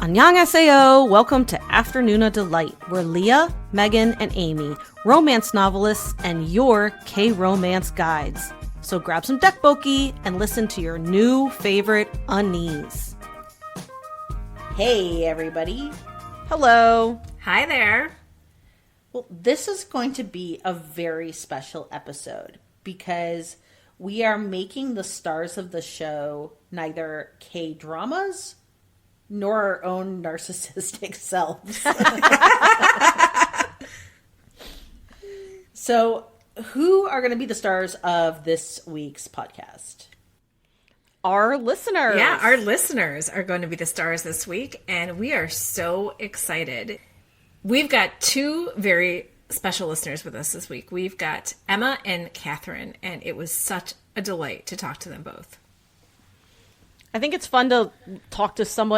Annyeonghaseyo! Welcome to Afternoona Delight, where Leah, Megan, and Amy, romance novelists and your K-romance guides. So grab some dekboki and listen to your new favorite unnies. Hey, everybody. Hello. Hi there. Well, this is going to be a very special episode because we are making the stars of the show neither K-dramas nor our own narcissistic selves. So, who are going to be the stars of this week's podcast? Our listeners. Yeah, our listeners are going to be the stars this week, and we are so excited. We've got two very special listeners with us this week. We've got Emma and Katherine, and it was such a delight to talk to them both. I think it's fun to talk to some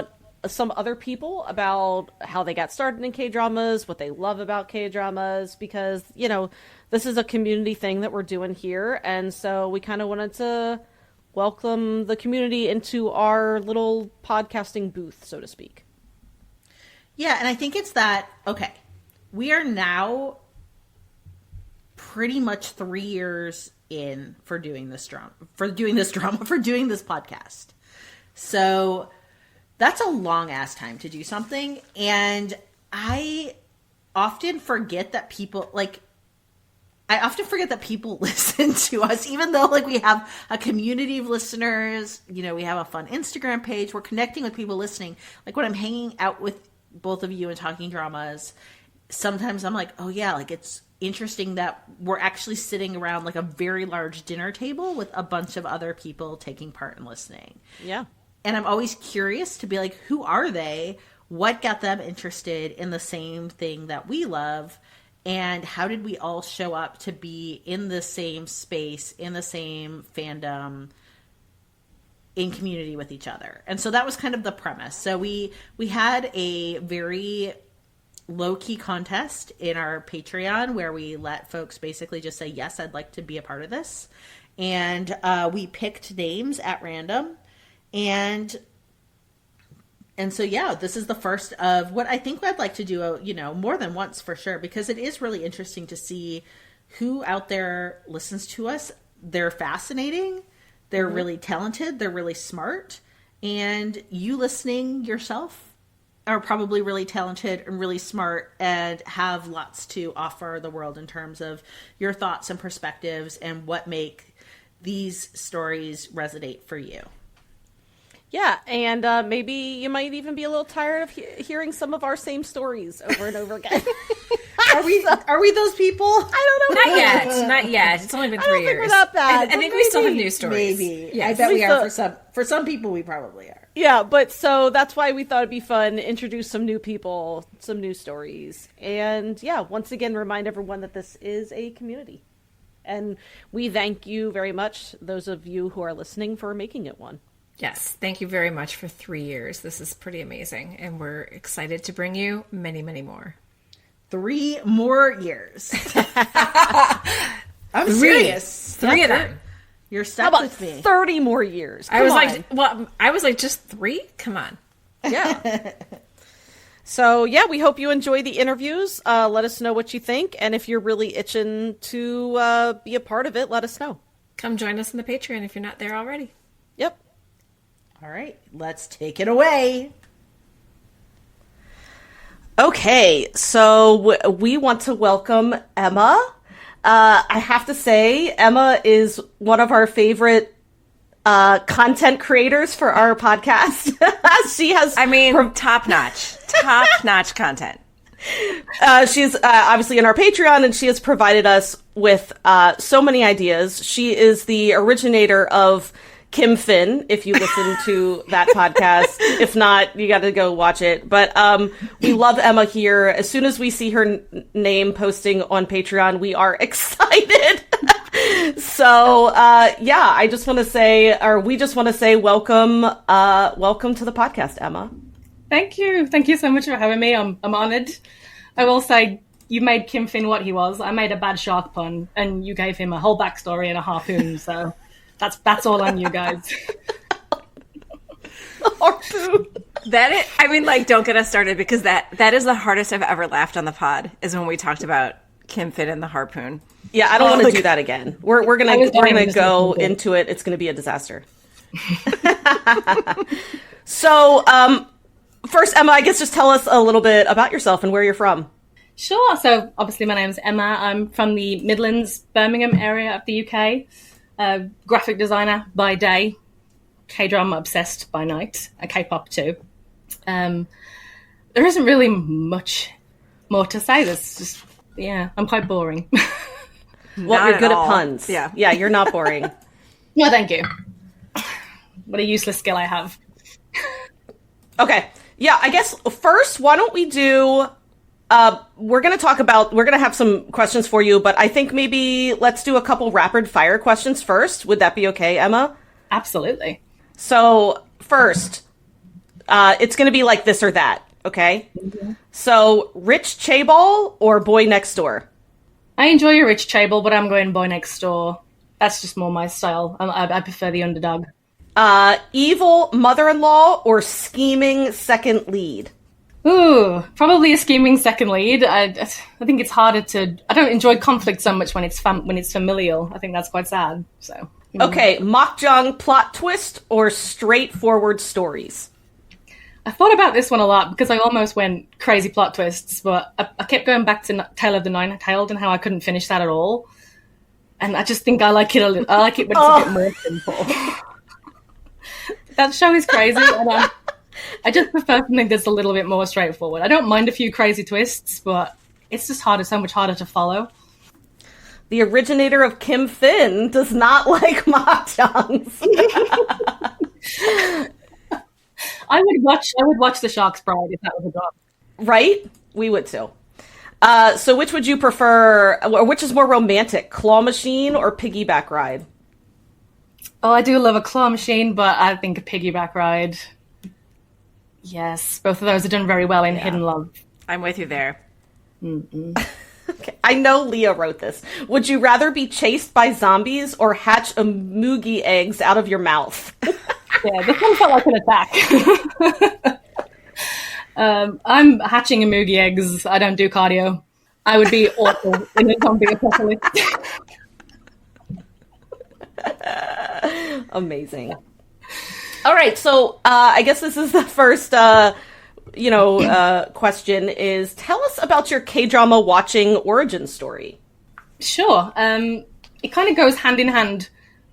other people about how they got started in K-dramas, what they love about K-dramas, because, you know, this is a community thing that we're doing here, and so we kind of wanted to welcome the community into our little podcasting booth, so to speak. Yeah, and I think it's that, okay, we are now pretty much 3 years in for doing this podcast. So that's a long ass time to do something. And I often forget that people listen to us, even though we have a community of listeners, we have a fun Instagram page. We're connecting with people listening. Like when I'm hanging out with both of you and talking dramas, sometimes I'm like, oh yeah, it's interesting that we're actually sitting around a very large dinner table with a bunch of other people taking part and listening. Yeah. And I'm always curious to be like, who are they? What got them interested in the same thing that we love? And how did we all show up to be in the same space, in the same fandom, in community with each other? And so that was kind of the premise. So we had a very low-key contest in our Patreon where we let folks basically just say, yes, I'd like to be a part of this. And we picked names at random. And so, yeah, this is the first of what I think I'd like to do, more than once for sure, because it is really interesting to see who out there listens to us. They're fascinating. They're really talented. They're really smart. And you listening yourself are probably really talented and really smart and have lots to offer the world in terms of your thoughts and perspectives and what make these stories resonate for you. Yeah, and maybe you might even be a little tired of hearing some of our same stories over and over again. Are we those people? I don't know. Not yet. It's only been 3 years. I don't think we're that bad. I think we still have new stories. Maybe. Yes. I bet we are for some people. We probably are. Yeah, but so that's why we thought it'd be fun to introduce some new people, some new stories, and yeah, once again remind everyone that this is a community, and we thank you very much, those of you who are listening, for making it one. Yes, thank you very much for 3 years. This is pretty amazing, and we're excited to bring you many, many more. 3 more years. I'm serious. 3 of them. You're stuck with me. 30 more years. I was like, just 3? Come on. Yeah. So, yeah, we hope you enjoy the interviews. Let us know what you think, and if you're really itching to be a part of it, let us know. Come join us in the Patreon if you're not there already. Yep. All right, let's take it away. Okay, so we want to welcome Emma. I have to say, Emma is one of our favorite content creators for our podcast. She has... top-notch content. She's obviously in our Patreon, and she has provided us with so many ideas. She is the originator of Kim Finn, if you listen to that podcast. If not, you got to go watch it. But we love Emma here. As soon as we see her name posting on Patreon, we are excited. So, yeah, we just want to say welcome to the podcast, Emma. Thank you. Thank you so much for having me. I'm honored. I will say, you made Kim Finn what he was. I made a bad shark pun, and you gave him a whole backstory and a harpoon, so... That's all on you guys. Harpoon. Don't get us started, because that is the hardest I've ever laughed on the pod, is when we talked about Kim Finn and the harpoon. Yeah, I don't want to do that again. We're gonna go into it. It's gonna be a disaster. So, first, Emma, I guess just tell us a little bit about yourself and where you're from. Sure. So obviously my name's Emma. I'm from the Midlands, Birmingham area of the UK. Graphic designer by day, K-drama obsessed by night, and K-pop too. There isn't really much more to say. That's just, I'm quite boring. Well, you're good at puns. Yeah, you're not boring. No, thank you. What a useless skill I have. Okay. Yeah, I guess first, why don't we do... we're going to have some questions for you, but I think maybe let's do a couple rapid fire questions first. Would that be okay, Emma? Absolutely. So first, it's going to be like this or that, okay? Mm-hmm. So Rich Chaebol or Boy Next Door? I enjoy a Rich Chaebol, but I'm going Boy Next Door. That's just more my style. I prefer the underdog. Evil mother-in-law or scheming second lead? Ooh, probably a scheming second lead. I think it's harder to... I don't enjoy conflict so much when it's familial. I think that's quite sad. So Okay, Makjang plot twist or straightforward stories? I thought about this one a lot because I almost went crazy plot twists, but I kept going back to Tale of the Nine-Tailed and how I couldn't finish that at all. And I just think I like it a little. I like it when it's a bit more simple. That show is crazy, and I just prefer something that's a little bit more straightforward. I don't mind a few crazy twists, but it's just so much harder to follow. The originator of Kim Finn does not like mahjongs. I would watch The Shark's Bride if that was a job. Right? We would too. So which would you prefer, or which is more romantic, claw machine or piggyback ride? Oh, I do love a claw machine, but I think a piggyback ride. Yes, both of those are done very well in Hidden Love. I'm with you there. Okay. I know Leah wrote this. Would you rather be chased by zombies or hatch a moogie eggs out of your mouth? Yeah, this one felt like an attack. I'm hatching a moogie eggs. I don't do cardio. I would be awful in a zombie apocalypse. Amazing. All right, so I guess this is the first, question is, tell us about your K-drama watching origin story. Sure. It kind of goes hand in hand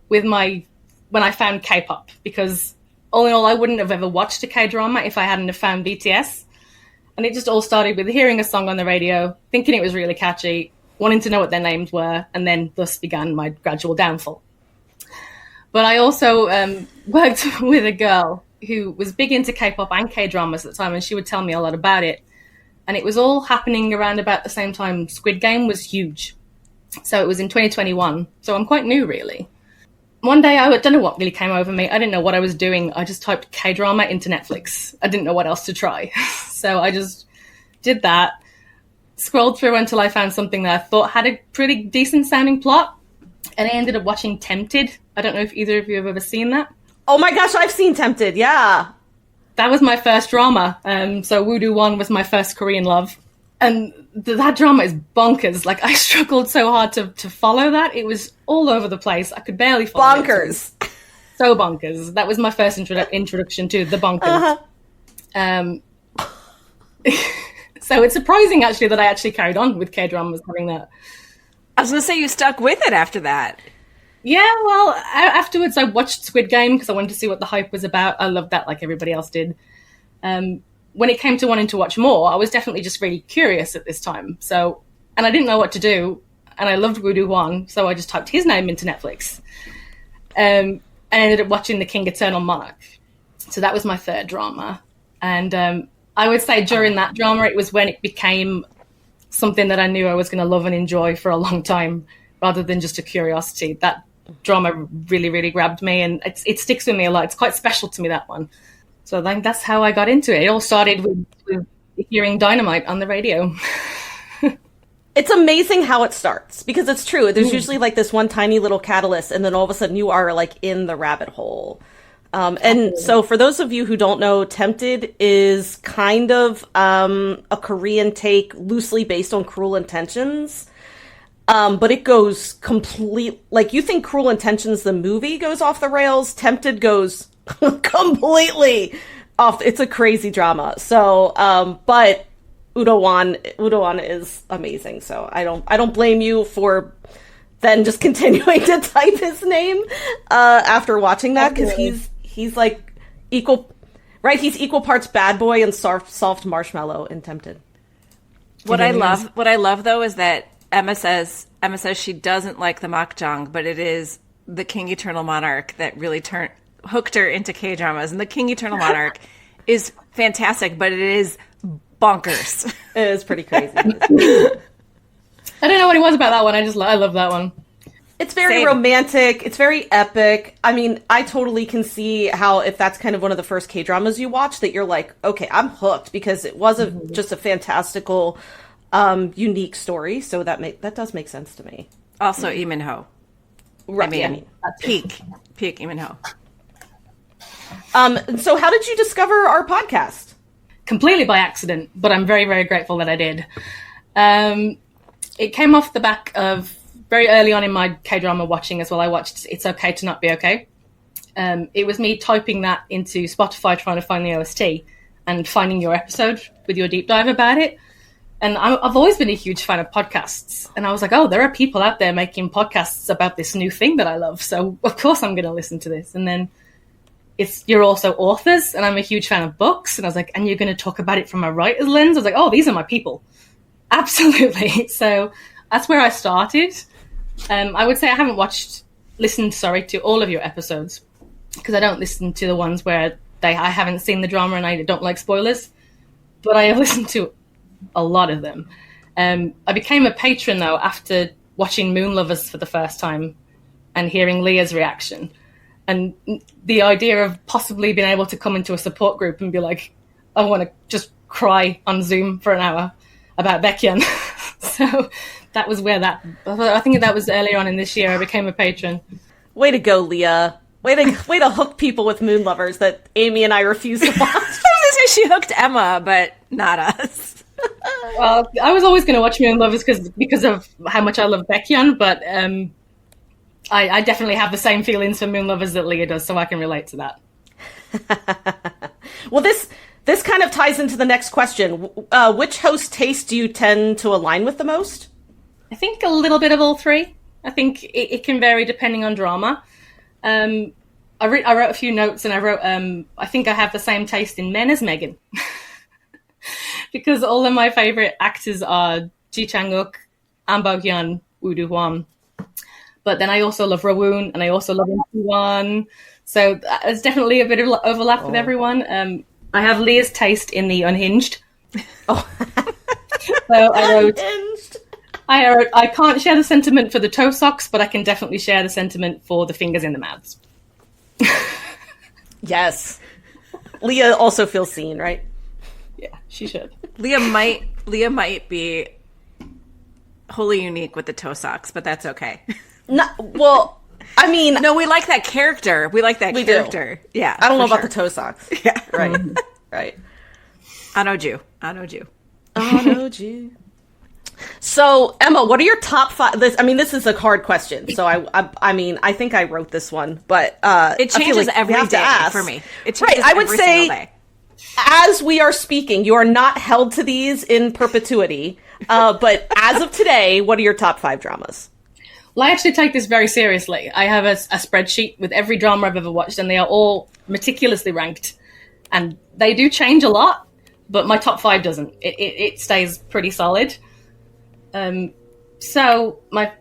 with when I found K-pop, because all in all, I wouldn't have ever watched a K-drama if I hadn't have found BTS. And it just all started with hearing a song on the radio, thinking it was really catchy, wanting to know what their names were, and then thus began my gradual downfall. But I also worked with a girl who was big into K-pop and K-dramas at the time, and she would tell me a lot about it. And it was all happening around about the same time Squid Game was huge. So it was in 2021. So I'm quite new, really. One day, I don't know what really came over me. I didn't know what I was doing. I just typed K-drama into Netflix. I didn't know what else to try. So I just did that, scrolled through until I found something that I thought had a pretty decent sounding plot. And I ended up watching Tempted. I don't know if either of you have ever seen that. Oh my gosh, I've seen Tempted, yeah. That was my first drama. So Woo-Do 1 was my first Korean love. And that drama is bonkers. Like, I struggled so hard to follow that. It was all over the place. I could barely follow bonkers. It. So bonkers. That was my first introduction to the bonkers. So it's surprising, actually, that I actually carried on with K-dramas having that. I was going to say, you stuck with it after that. Yeah, well, afterwards I watched Squid Game because I wanted to see what the hype was about. I loved that like everybody else did. When it came to wanting to watch more, I was definitely just really curious at this time. So, and I didn't know what to do, and I loved Woo-Do 1, so I just typed his name into Netflix. And I ended up watching The King Eternal Monarch. So that was my third drama. And I would say during that drama, it was when it became something that I knew I was going to love and enjoy for a long time, rather than just a curiosity. That drama really, really grabbed me, and it sticks with me a lot. It's quite special to me, that one. So I think that's how I got into it. It all started with hearing Dynamite on the radio. It's amazing how it starts, because it's true. There's usually like this one tiny little catalyst, and then all of a sudden you are like in the rabbit hole. And so for those of you who don't know, Tempted is kind of a Korean take loosely based on Cruel Intentions. But it goes like you think Cruel Intentions, the movie, goes off the rails. Tempted goes completely off. It's a crazy drama. So, but Udo-wan is amazing. So I don't blame you for then just continuing to type his name, after watching that, because he's like equal, right? He's equal parts bad boy and soft marshmallow in Tempted. What I love though is that Emma says she doesn't like the makjang, but it is the King Eternal Monarch that really hooked her into K-dramas. And the King Eternal Monarch is fantastic, but it is bonkers. It is pretty crazy. I don't know what it was about that one. I love that one. It's very romantic. It's very epic. I mean, I totally can see how, if that's kind of one of the first K-dramas you watch, that you're like, okay, I'm hooked, because it was just a fantastical, unique story. So that does make sense to me. Also, Lee Min-ho. Right. I mean, peak Lee Min-ho. So how did you discover our podcast? Completely by accident, but I'm very, very grateful that I did. It came off the back of very early on in my K-drama watching as well. I watched It's Okay to Not Be Okay. It was me typing that into Spotify, trying to find the OST and finding your episode with your deep dive about it. And I've always been a huge fan of podcasts. And I was like, oh, there are people out there making podcasts about this new thing that I love. So of course I'm going to listen to this. And then you're also authors, and I'm a huge fan of books. And I was like, and you're going to talk about it from a writer's lens? I was like, oh, these are my people. Absolutely. So that's where I started. I would say I haven't listened to all of your episodes, because I don't listen to the ones where I haven't seen the drama and I don't like spoilers. But I have listened to a lot of them. I became a patron, though, after watching Moon Lovers for the first time and hearing Leah's reaction. And the idea of possibly being able to come into a support group and be like, I want to just cry on Zoom for an hour about Baekhyun. So that was where I think that was earlier on in this year I became a patron. Way to go, Leah. Way to hook people with Moon Lovers that Amy and I refuse to watch. She hooked Emma, but not us. Well, I was always going to watch Moon Lovers because of how much I love Baekhyun, but I definitely have the same feelings for Moon Lovers that Leah does, so I can relate to that. Well, this kind of ties into the next question. Which host taste do you tend to align with the most? I think a little bit of all three. I think it can vary depending on drama. I wrote a few notes, and I wrote, I think I have the same taste in men as Megan. Because all of my favorite actors are Ji Chang-wook, An Bo-hyun, Woo Do-hwan. But then I also love Ra-woon, and I also love Won. So there's definitely a bit of overlap with everyone. I have Leah's taste in the Unhinged. Oh. So I wrote, I can't share the sentiment for the toe socks, but I can definitely share the sentiment for the fingers in the mouths. Yes. Leah also feels seen, right? Yeah, she should. Leah might be wholly unique with the toe socks, but that's okay. Well, I mean... No, we like that character. We like that character. Do. Yeah. I don't know about the toe socks. Yeah. Right. Right. I know you. So, Emma, what are your top 5? This is a hard question. So, I think I wrote this one, but it changes every day for me. It changes I would every say, single day. As we are speaking, you are not held to these in perpetuity. But as of today, what are your top 5 dramas? Well, I actually take this very seriously. I have a spreadsheet with every drama I've ever watched, and they are all meticulously ranked. And they do change a lot, but my top 5 doesn't. It stays pretty solid. So my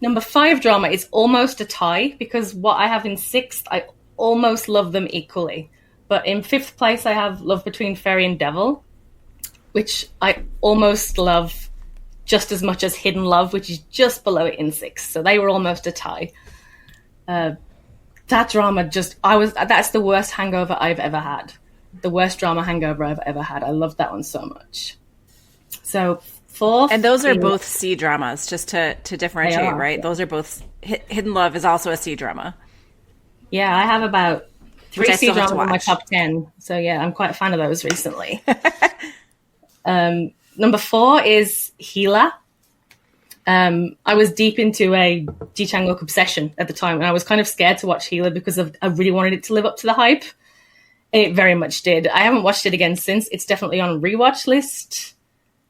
number 5 drama is almost a tie, because what I have in 6th, I almost love them equally. But in 5th place, I have Love Between Fairy and Devil, which I almost love just as much as Hidden Love, which is just below it in 6th. So they were almost a tie. That drama that's the worst hangover I've ever had. The worst drama hangover I've ever had. I loved that one so much. So 4th. And those are both C dramas, just to differentiate, right? Yeah. Those are both... Hidden Love is also a C drama. Yeah, I have about Three I still have C-dramas to in my watch. top 10. So yeah, I'm quite a fan of those recently. Number 4 is Healer. I was deep into a Ji Chang-wook obsession at the time, and I was kind of scared to watch Healer because I really wanted it to live up to the hype. And it very much did. I haven't watched it again since. It's definitely on a rewatch list,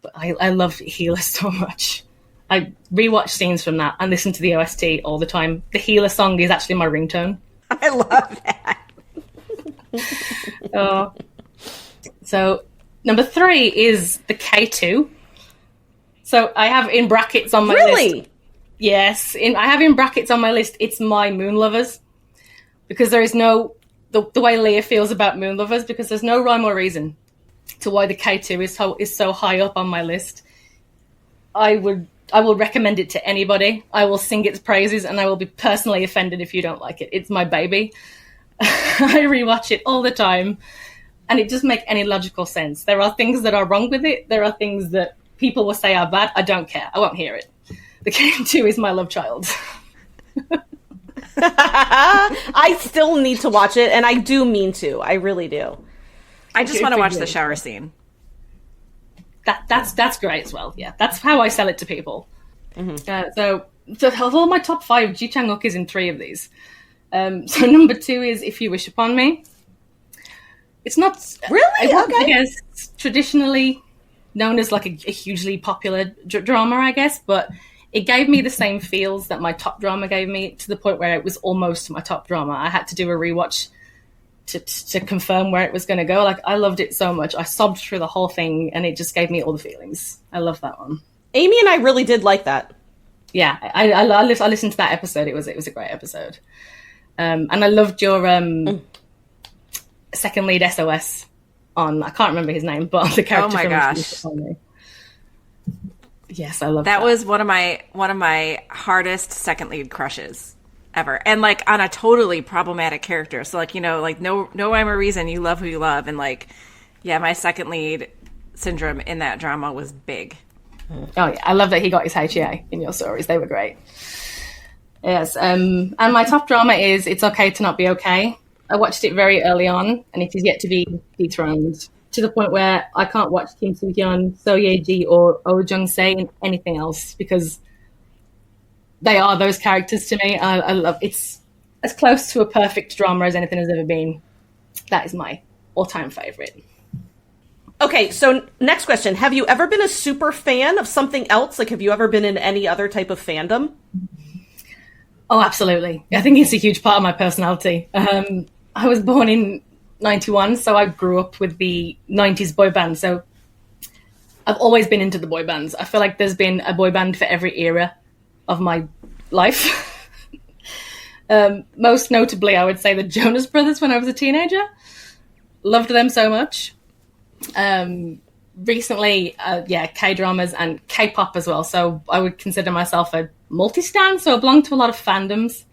but I love Healer so much. I rewatch scenes from that and listen to the OST all the time. The Healer song is actually my ringtone. I love that. So number 3 is the K2. So I have in brackets on my list. Really? Yes, I have in brackets on my list, it's my Moon Lovers. Because there is no, the way Leah feels about Moon Lovers, because there's no rhyme or reason to why the K2 is so high up on my list. I will recommend it to anybody. I will sing its praises, and I will be personally offended if you don't like it. It's my baby. I rewatch it all the time, and it doesn't make any logical sense. There are things that are wrong with it. There are things that people will say are bad. I don't care. I won't hear it. The K2 is my love child. I still need to watch it, and I do mean to. I really do. I just want to watch the shower scene. That's great as well. Yeah, that's how I sell it to people. So of all my top 5, Ji Chang-wook is in 3 of these. So number 2 is If You Wish Upon Me. It's not Really? I Okay. guess traditionally known as like a hugely popular drama, I guess, but it gave me the same feels that my top drama gave me, to the point where it was almost my top drama. I had to do a rewatch to confirm where it was going to go. Like, I loved it so much. I sobbed through the whole thing, and it just gave me all the feelings. I love that one. Amy and I really did like that. Yeah, I listened to that episode. It was a great episode. And I loved your second lead SOS on, I can't remember his name, but on the character. Oh my from gosh. Yes, I love That that. was one of my hardest second lead crushes ever, and like on a totally problematic character. So like, you know, like no rhyme or reason, you love who you love, and like, yeah, my second lead syndrome in that drama was big. Oh yeah, I love that he got his HEA in your stories. They were great. Yes, and my top drama is It's Okay to Not Be Okay. I watched it very early on, and it is yet to be dethroned, to the point where I can't watch Kim Soo-hyun, So Ye-ji, or Oh Jung-se in anything else, because they are those characters to me. I love it's as close to a perfect drama as anything has ever been. That is my all-time favorite. Okay, so next question. Have you ever been a super fan of something else? Like, have you ever been in any other type of fandom? Oh, absolutely. I think it's a huge part of my personality. I was born in 91, so I grew up with the 90s boy band. So I've always been into the boy bands. I feel like there's been a boy band for every era of my life. Most notably, I would say the Jonas Brothers when I was a teenager. Loved them so much. Recently, K-dramas and K-pop as well. So I would consider myself a multi-stan, so I belong to a lot of fandoms.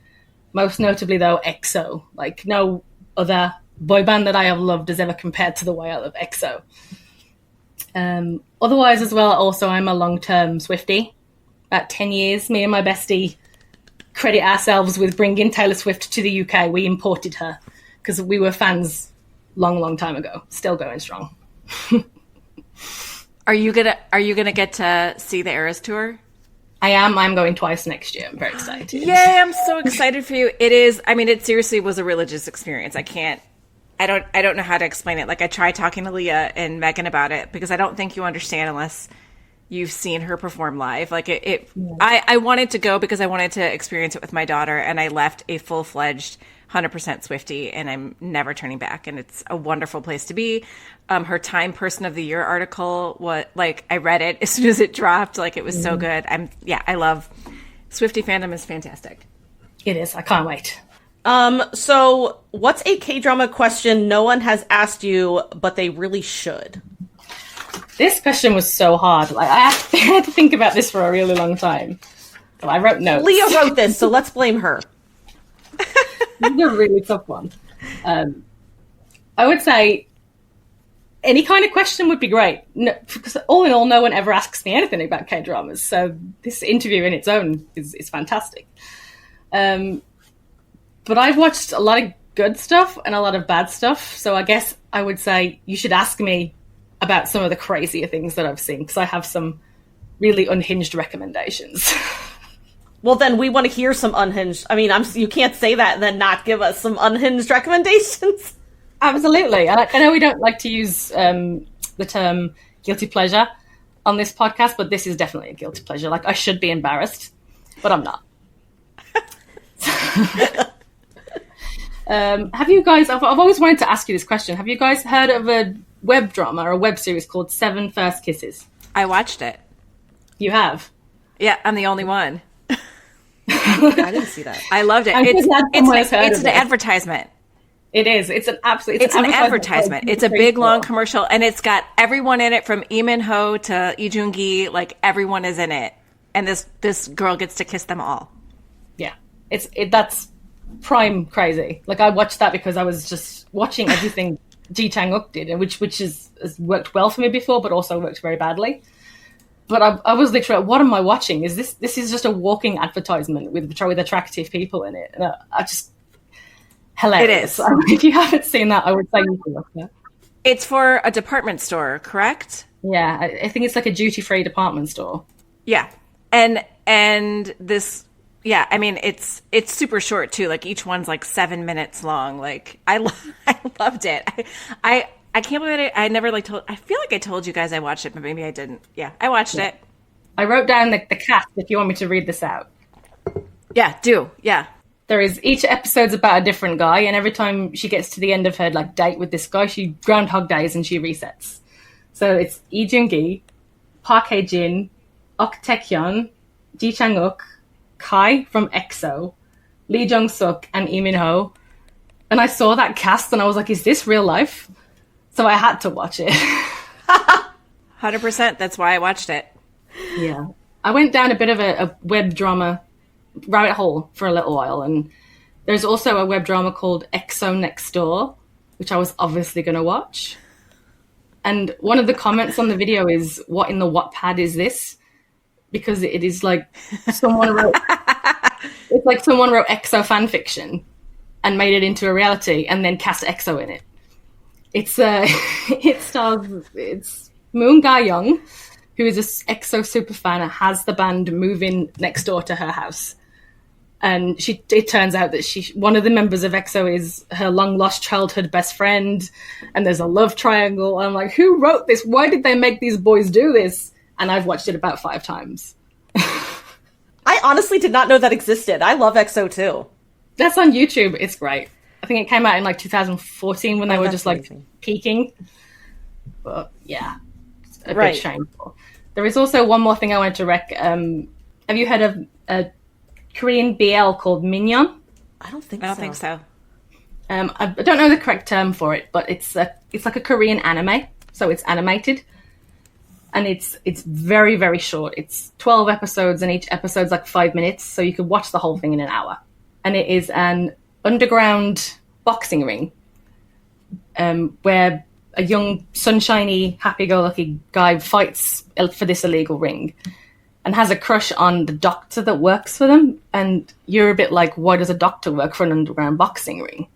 Most notably, though, EXO. Like, no other boy band that I have loved has ever compared to the way I love EXO. Otherwise, as well, also, I'm a long-term Swiftie. About 10 years, me and my bestie credit ourselves with bringing Taylor Swift to the UK. We imported her because we were fans long time ago. Still going strong. Are you gonna get to see the Eras tour? I am. I'm going twice next year. I'm very excited. Yay, I'm so excited for you. It is, I mean, it seriously was a religious experience. I don't know how to explain it. Like, I tried talking to Leah and Megan about it because I don't think you understand unless you've seen her perform live. Like, I wanted to go because I wanted to experience it with my daughter, and I left a full-fledged 100% Swiftie, and I'm never turning back. And it's a wonderful place to be. Her Time Person of the Year article, I read it as soon as it dropped. Like, it was so good. I love Swiftie fandom is fantastic. It is. I can't wait. So what's a K-drama question no one has asked you, but they really should? This question was so hard. Like, I had to think about this for a really long time. So I wrote notes. Leah wrote this, so let's blame her. This is a really tough one. I would say any kind of question would be great. No, because all in all, no one ever asks me anything about K-dramas. So this interview in its own is fantastic. But I've watched a lot of good stuff and a lot of bad stuff. So I guess I would say you should ask me about some of the crazier things that I've seen, because I have some really unhinged recommendations. Well, then we want to hear some unhinged. I mean, you can't say that and then not give us some unhinged recommendations. Absolutely. I know we don't like to use the term guilty pleasure on this podcast, but this is definitely a guilty pleasure. Like, I should be embarrassed, but I'm not. Have you guys, I've always wanted to ask you this question. Have you guys heard of a web drama or a web series called 7 First Kisses? I watched it. You have? Yeah, I'm the only one. I didn't see that. I loved it. It's an advertisement. It is. It's an advertisement. It's a big, long commercial, and it's got everyone in it from Lee Min-ho to Lee Joon-gi. Like, everyone is in it, and this girl gets to kiss them all. Yeah, that's prime crazy. Like, I watched that because I was just watching everything Ji Chang-wook did, and which has worked well for me before, but also worked very badly. But I was literally, what am I watching? This is just a walking advertisement with attractive people in it, and I just. Hilarious. It is. If you haven't seen that, I would say you should watch that. It's for a department store, correct? Yeah, I think it's like a duty-free department store. Yeah, and this, yeah, I mean, it's super short too. Like, each one's like 7 minutes long. Like, I loved it. I can't believe it. I never told. I feel like I told you guys I watched it, but maybe I didn't. Yeah, I watched it. I wrote down the cast if you want me to read this out. Yeah, do. Yeah. There is, each episode's about a different guy, and every time she gets to the end of her like date with this guy, she Groundhog Days and she resets. So it's Lee Joon-gi, Park Hae-jin, Ok Tae-hyun, Ji Chang-wook, Kai from EXO, Lee Jung-suk, and Lee Min-ho. And I saw that cast and I was like, is this real life? So I had to watch it. 100%. That's why I watched it. Yeah. I went down a bit of a web drama rabbit hole for a little while, and there's also a web drama called EXO Next Door, which I was obviously going to watch. And one of the comments on the video is, what in the Wattpad is this? Because it is like someone wrote EXO fan fiction and made it into a reality and then cast EXO in it. It's Moon Ga-young, who is an EXO superfan and has the band move in next door to her house. And it turns out that one of the members of EXO is her long-lost childhood best friend, and there's a love triangle. And I'm like, who wrote this? Why did they make these boys do this? And I've watched it about 5 times. I honestly did not know that existed. I love EXO too. That's on YouTube. It's great. I think it came out in like 2014 when they were just like peaking. But yeah, it's a bit shameful. There is also one more thing I wanted to rec. Have you heard of a Korean BL called Minion? I don't think so. I don't know the correct term for it, but it's like a Korean anime, so it's animated, and it's very, very short. It's 12 episodes, and each episode's like 5 minutes, so you could watch the whole thing in an hour. And it is an underground boxing ring, where a young, sunshiny, happy-go-lucky guy fights for this illegal ring and has a crush on the doctor that works for them. And you're a bit like, why does a doctor work for an underground boxing ring?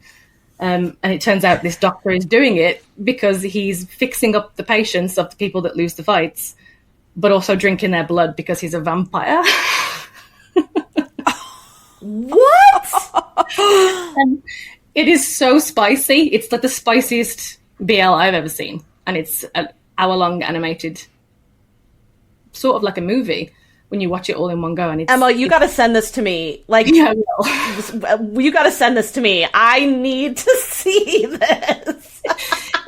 And it turns out this doctor is doing it because he's fixing up the patients of the people that lose the fights, but also drinking their blood because he's a vampire. What? And it is so spicy. It's like the spiciest BL I've ever seen. And it's an hour-long animated, sort of like a movie when you watch it all in one go. And it's, Emma, you got to send this to me. Like, yeah, you got to send this to me. I need to see this.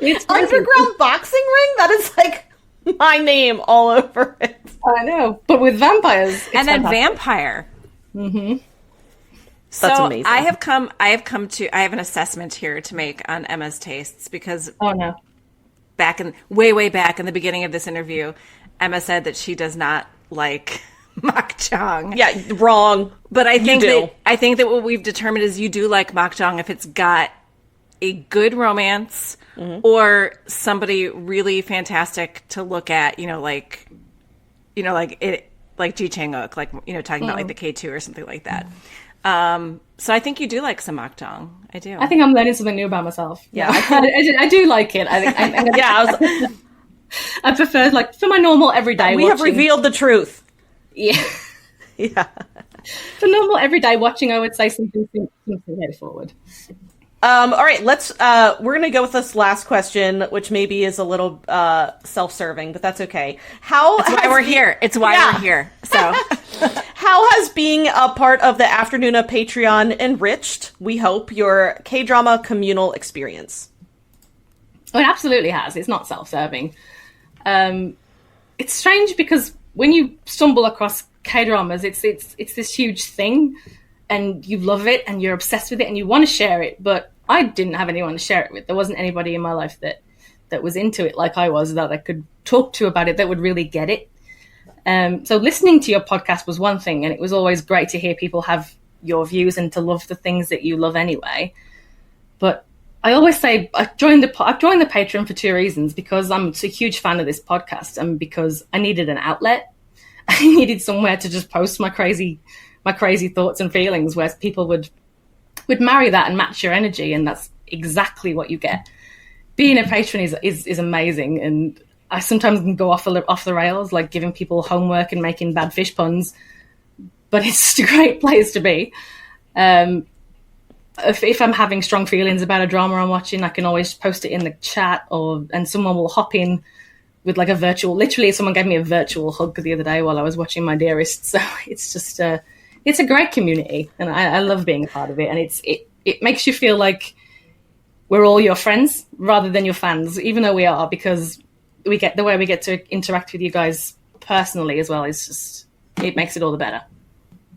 It's underground boxing ring? That is like my name all over it. I know, but with vampires. It's and then fantastic. vampire. Mm-hmm. That's so amazing. I have an assessment here to make on Emma's tastes, because Oh no. way back in the beginning of this interview, Emma said that she does not like makjang. Yeah, wrong. But I think do. that what we've determined is you do like makjang if it's got a good romance or somebody really fantastic to look at, like Ji Chang-wook, like, talking about like the K2 or something like that. So I think you do like some makjang. I do. I think I'm learning something new about myself. Yeah, I do like it. I think yeah. I prefer, like, for my normal everyday We have revealed the truth. Yeah. Yeah. For normal everyday watching, I would say something head forward. All right, we're going to go with this last question, which maybe is a little self-serving, but that's okay. That's why we're here. It's why we're here. So how has being a part of the Afternoona Patreon enriched, we hope, your K-drama communal experience? Oh, it absolutely has. It's not self-serving. It's strange because when you stumble across K-dramas, it's this huge thing, and you love it, and you're obsessed with it, and you want to share it, but I didn't have anyone to share it with. There wasn't anybody in my life that was into it like I was, that I could talk to about it, that would really get it. So listening to your podcast was one thing, and it was always great to hear people have your views and to love the things that you love anyway. But I always say I've joined the Patreon for two reasons: because I'm a huge fan of this podcast, and because I needed an outlet. I needed somewhere to just post my crazy thoughts and feelings, where people would marry that and match your energy, and that's exactly what you get. Being a patron is amazing, and I sometimes can go off the rails, like giving people homework and making bad fish puns, but it's just a great place to be. If I'm having strong feelings about a drama I'm watching, I can always post it in the chat, and someone will hop in with like a virtual, literally someone gave me a virtual hug the other day while I was watching My Dearest. So it's just it's a great community, and I love being a part of it. And it makes you feel like we're all your friends rather than your fans, even though we are, because we get to interact with you guys personally as well. It's just, it makes it all the better.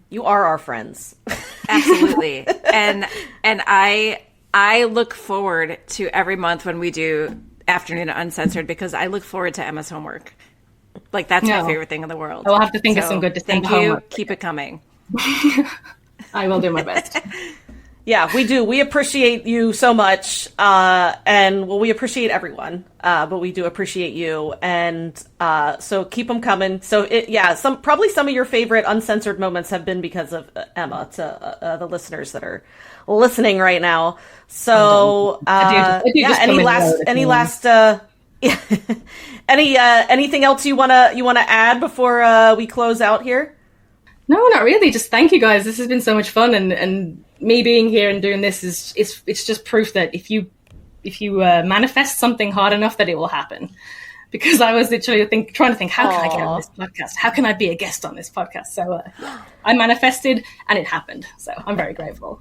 You are our friends. absolutely. and I look forward to every month when we do Afternoona Uncensored, because I look forward to Emma's homework. Like, that's my favorite thing in the world. I'll have to think of some good December Thank you. homework. Keep it coming. I will do my best. Yeah, we do. We appreciate you so much. And we appreciate everyone. But we do appreciate you. And so keep them coming. So probably some of your favorite uncensored moments have been because of Emma, to the listeners that are listening right now. So anything else you wanna add before we close out here? No, not really. Just thank you guys. This has been so much fun, and me being here and doing this it's just proof that if you manifest something hard enough, that it will happen. Because I was literally trying to think, how can I get on this podcast? How can I be a guest on this podcast? So I manifested, and it happened. So I'm very grateful.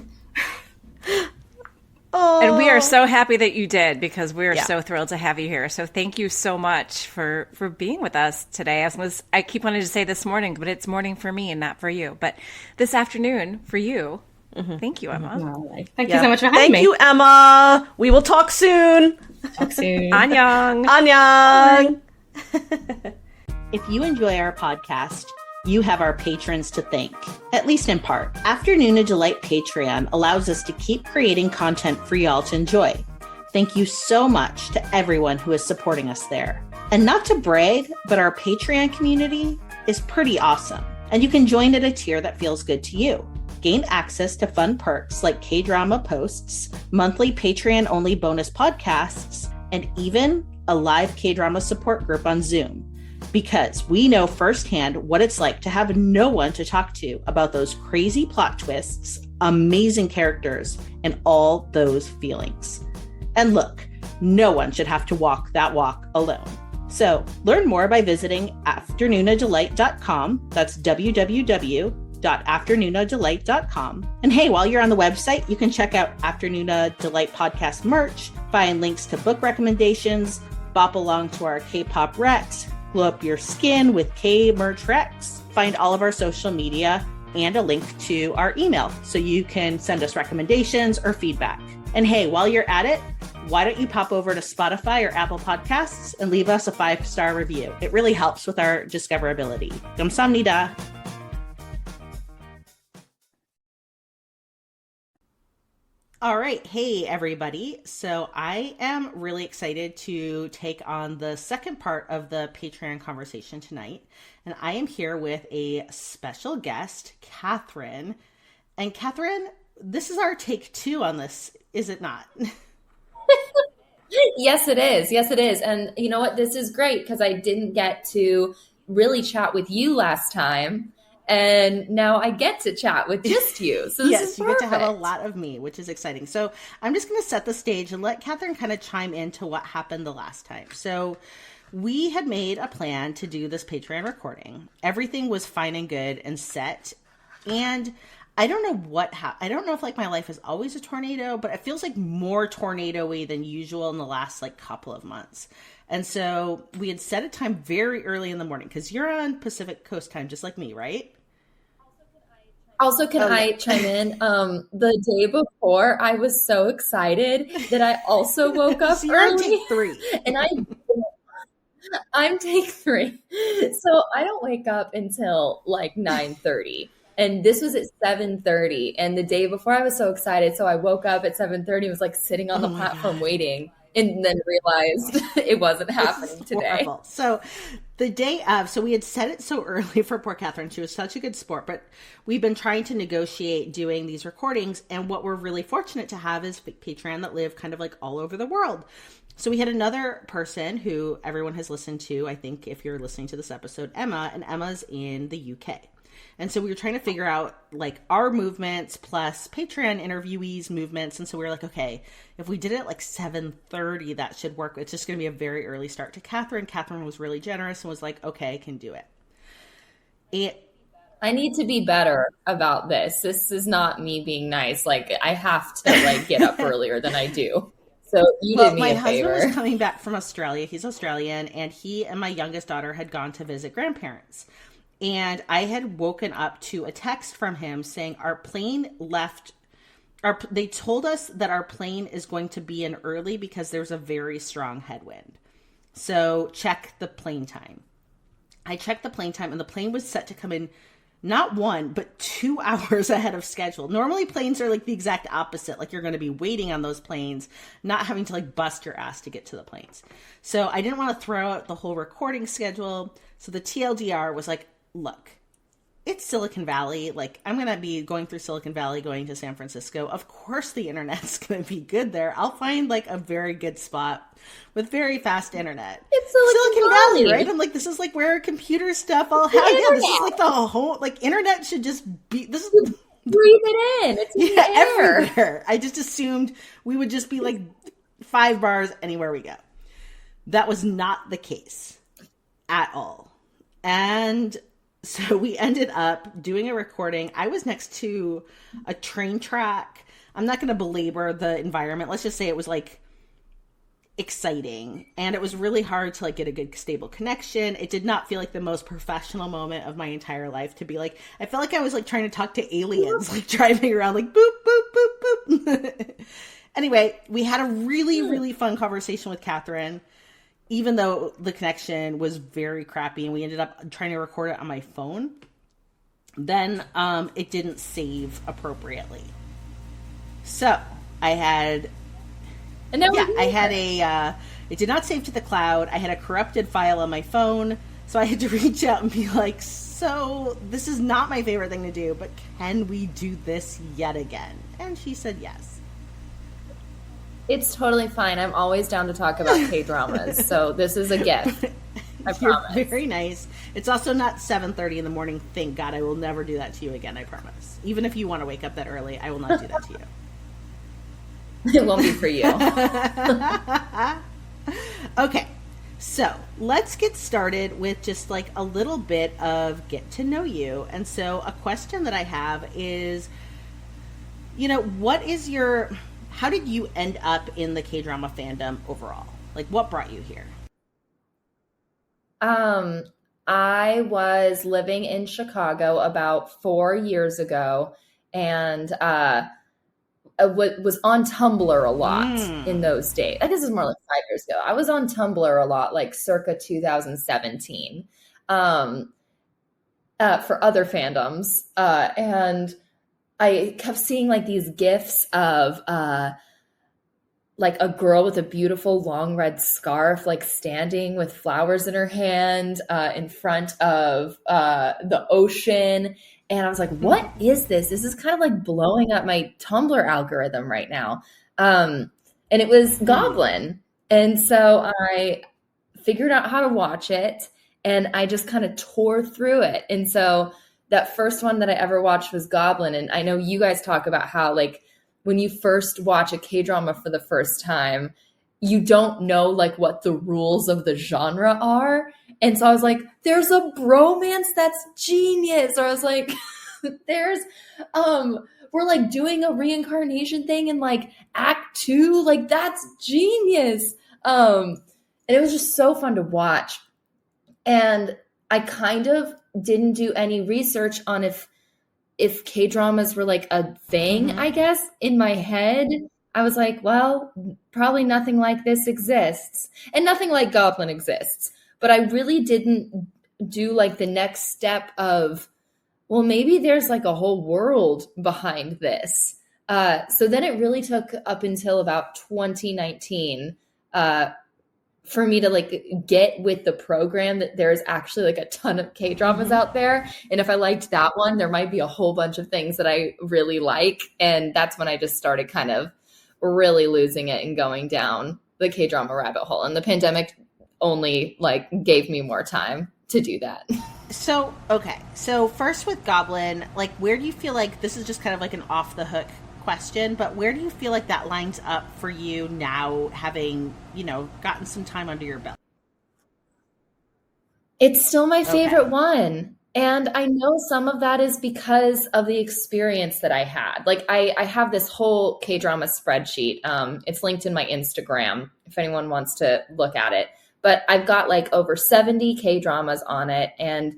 And we are so happy that you did, because we are so thrilled to have you here. So thank you so much for being with us today. I keep wanting to say this morning, but it's morning for me and not for you. But this afternoon for you. Mm-hmm. Thank you, Emma. Thank you so much for having me. Thank you, Emma. We will talk soon. Annyeong. Annyeong. If you enjoy our podcast, you have our patrons to thank, at least in part. Afternoona Delight Patreon allows us to keep creating content for y'all to enjoy. Thank you so much to everyone who is supporting us there. And not to brag, but our Patreon community is pretty awesome, and you can join at a tier that feels good to you. Gain access to fun perks like K-drama posts, monthly Patreon-only bonus podcasts, and even a live K-drama support group on Zoom. Because we know firsthand what it's like to have no one to talk to about those crazy plot twists, amazing characters, and all those feelings. And look, no one should have to walk that walk alone. So learn more by visiting afternoonadelight.com. That's www.afternoonadelight.com. And hey, while you're on the website, you can check out Afternoona Delight podcast merch, find links to book recommendations, bop along to our K-pop recs, glow up your skin with K-merch recs, find all of our social media, and a link to our email so you can send us recommendations or feedback. And hey, while you're at it, why don't you pop over to Spotify or Apple Podcasts and leave us a 5-star review? It really helps with our discoverability. 감사합니다. All right. Hey, everybody. So I am really excited to take on the second part of the Patreon conversation tonight. And I am here with a special guest, Katherine. And Katherine, this is our take 2 on this, is it not? Yes, it is. Yes, it is. And you know what? This is great because I didn't get to really chat with you last time. And now I get to chat with just you. So this yes, is you perfect. get to have a lot of me, which is exciting. So I'm just going to set the stage and let Katherine kind of chime into what happened the last time. So we had made a plan to do this Patreon recording. Everything was fine and good and set. And I don't know what I don't know if like my life is always a tornado, but it feels like more tornado-y than usual in the last like couple of months. And so we had set a time very early in the morning because you're on Pacific Coast time, just like me, right? Also, can I chime in? The day before, I was so excited that I also woke up So you're on early. take 3. And I'm take 3. So I don't wake up until like 9:30. And this was at 7:30. And the day before I was so excited. So I woke up at 7:30, was like sitting on the platform waiting, and then realized it wasn't happening today. Horrible. So the day of, so we had set it so early for poor Katherine. She was such a good sport, but we've been trying to negotiate doing these recordings. And what we're really fortunate to have is Patreon that live kind of like all over the world. So we had another person who everyone has listened to, I think if you're listening to this episode, Emma, and Emma's in the UK. And so we were trying to figure out like our movements plus Patreon interviewees movements. And so we were like, okay, if we did it like 7:30, that should work. It's just going to be a very early start to Katherine. Katherine was really generous and was like, okay, I can do it. I need to be better about this. This is not me being nice. Like I have to like get up earlier than I do. So you did me my a husband favor. was coming back from Australia. He's Australian, and he and my youngest daughter had gone to visit grandparents. And I had woken up to a text from him saying our plane left. They told us that our plane is going to be in early because there's a very strong headwind. So check the plane time. I checked the plane time, and the plane was set to come in not 1, but 2 hours ahead of schedule. Normally planes are like the exact opposite. Like you're going to be waiting on those planes, not having to like bust your ass to get to the planes. So I didn't want to throw out the whole recording schedule. So the TLDR was like, look, it's Silicon Valley. Like I'm going to be going through Silicon Valley, going to San Francisco. Of course the internet's going to be good there. I'll find like a very good spot with very fast internet. It's Silicon Valley, Valley, right? I'm like, this is like where computer stuff all happens. Yeah, this is like the whole, like internet should just be, this is Breathe it in. It's in the air. everywhere. I just assumed we would just be like 5 bars anywhere we go. That was not the case at all. And so we ended up doing a recording. I was next to a train track. I'm not going to belabor the environment. Let's just say it was like exciting, and it was really hard to like get a good stable connection. It did not feel like the most professional moment of my entire life to be like, I felt like I was like trying to talk to aliens, like driving around like boop, boop, boop, boop. Anyway, we had a really, really fun conversation with Katherine, even though the connection was very crappy, and we ended up trying to record it on my phone. Then it didn't save appropriately. So I had, it did not save to the cloud. I had a corrupted file on my phone. So I had to reach out and be like, so this is not my favorite thing to do, but can we do this yet again? And she said yes. It's totally fine. I'm always down to talk about K-dramas. So this is a gift. I You're promise. very nice. It's also not 7:30 in the morning. Thank God. I will never do that to you again, I promise. Even if you want to wake up that early, I will not do that to you. It won't be for you. Okay, so let's get started with just like a little bit of get to know you. And so a question that I have is, how did you end up in the K-drama fandom overall? Like what brought you here? I was living in Chicago about 4 years ago, and was on Tumblr a lot in those days. I guess it's more like 5 years ago. I was on Tumblr a lot, like circa 2017, for other fandoms. And I kept seeing like these GIFs of like a girl with a beautiful long red scarf, like standing with flowers in her hand in front of the ocean. And I was like, what is this? This is kind of like blowing up my Tumblr algorithm right now. And it was Goblin. And so I figured out how to watch it, and I just kind of tore through it. And so that first one that I ever watched was Goblin. And I know you guys talk about how, like, when you first watch a K-drama for the first time, you don't know like what the rules of the genre are. And so I was like, there's a bromance that's genius. Or I was like, there's we're like doing a reincarnation thing in like act 2, like that's genius. And it was just so fun to watch. And I kind of didn't do any research on if K-dramas were like a thing, I guess. In my head, I was like, well, probably nothing like this exists. And nothing like Goblin exists. But I really didn't do like the next step of, well, maybe there's like a whole world behind this. So then it really took up until about 2019 for me to like get with the program that there's actually like a ton of K-dramas out there. And if I liked that one, there might be a whole bunch of things that I really like. And that's when I just started kind of really losing it and going down the K-drama rabbit hole. And the pandemic only like gave me more time to do that. So, okay. So first with Goblin, like where do you feel like, this is just kind of like an off the hook question, but where do you feel like that lines up for you now, having, you know, gotten some time under your belt? It's still my favorite one. And I know some of that is because of the experience that I had. Like I have this whole K-drama spreadsheet. It's linked in my Instagram if anyone wants to look at it. But I've got like over 70 K-dramas on it, and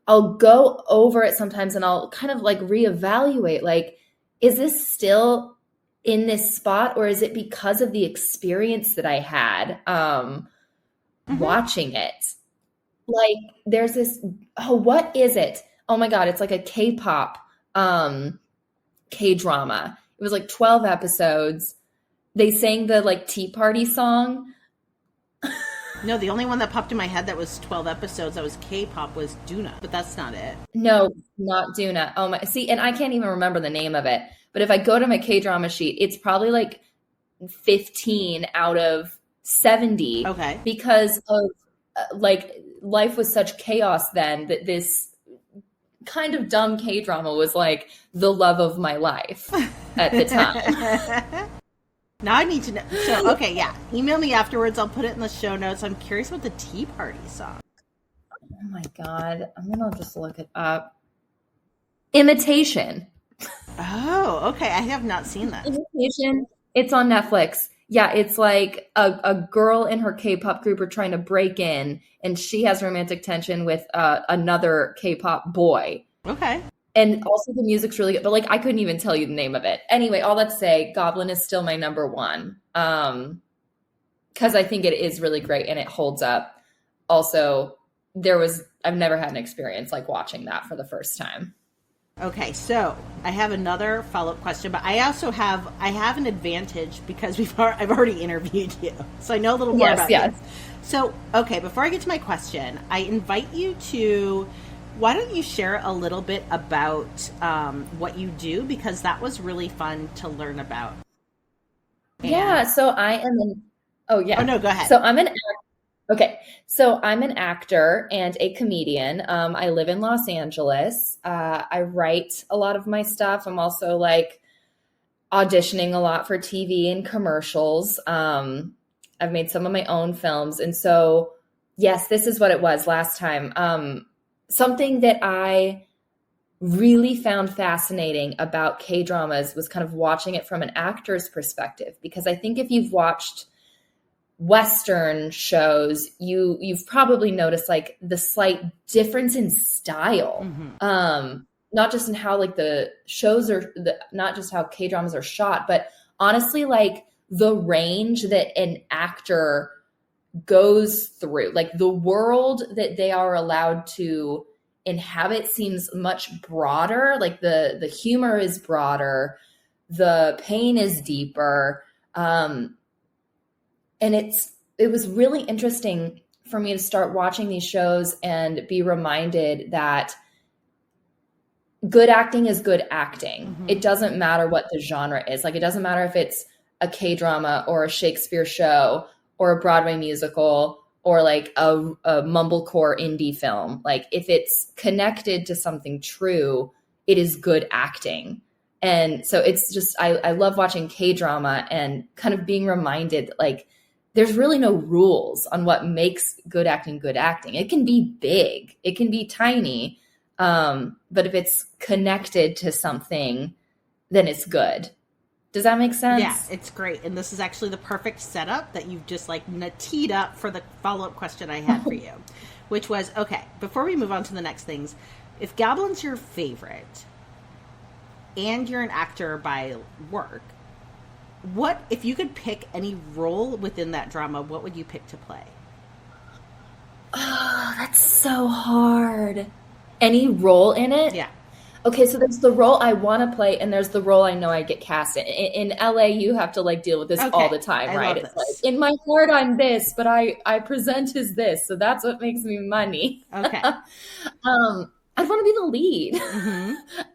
I'll go over it sometimes and I'll kind of like reevaluate, like, is this still in this spot, or is it because of the experience that I had watching it? Like there's this, what is it? Oh my God, it's like a K-pop K-drama. It was like 12 episodes. They sang the like Tea Party song. No, the only one that popped in my head that was 12 episodes that was K-pop was Duna, but that's not it. No, not Duna. Oh my, see, and I can't even remember the name of it. But if I go to my K-drama sheet, it's probably like 15 out of 70. Okay. Because of like life was such chaos then that this kind of dumb K-drama was like the love of my life at the time. Now I need to know. So, okay, yeah. Email me afterwards. I'll put it in the show notes. I'm curious about the Tea Party song. Oh my God. I'm going to just look it up. Imitation. Oh, okay. I have not seen that. Imitation. It's on Netflix. Yeah, it's like a girl and her K-pop group are trying to break in, and she has romantic tension with another K-pop boy. Okay. And also the music's really good, but like I couldn't even tell you the name of it. Anyway, all that to say, Goblin is still my number one. Because I think it is really great and it holds up. Also, I've never had an experience like watching that for the first time. Okay, so I have another follow-up question, but I have an advantage because I've already interviewed you, so I know a little more about you. So, okay, before I get to my question, I invite you to, why don't you share a little bit about what you do, because that was really fun to learn about. Yeah, so I am oh yeah. Oh no, go ahead. So I'm an actor and a comedian. I live in Los Angeles. I write a lot of my stuff. I'm also like auditioning a lot for TV and commercials. I've made some of my own films. And so, yes, this is what it was last time. Something that I really found fascinating about K-dramas was kind of watching it from an actor's perspective, because I think if you've watched Western shows, you've probably noticed like the slight difference in style. Mm-hmm. Not just in how like the shows are, not just how K-dramas are shot, but honestly like the range that an actor goes through, like the world that they are allowed to inhabit seems much broader. Like the humor is broader, the pain is deeper. And it was really interesting for me to start watching these shows and be reminded that good acting is good acting. It doesn't matter what the genre is. Like, it doesn't matter if it's a K-drama or a Shakespeare show or a Broadway musical or like a mumblecore indie film. Like, if it's connected to something true, it is good acting. And so it's just, I love watching K-drama and kind of being reminded, like, there's really no rules on what makes good acting good acting. It can be big, it can be tiny, but if it's connected to something, then it's good. Does that make sense? Yeah, it's great. And this is actually the perfect setup that you've just like teed up for the follow-up question I had for you, which was, okay, before we move on to the next things, if Goblin's your favorite and you're an actor by work, what, if you could pick any role within that drama, what would you pick to play? Oh, that's so hard. Any role in it? Yeah. Okay, so there's the role I want to play, and there's the role I know I get cast in. In LA, you have to like deal with this all the time, I right? love It's this. like, in my heart, I'm this, but I present as this, so that's what makes me money. Okay. I'd want to be the lead.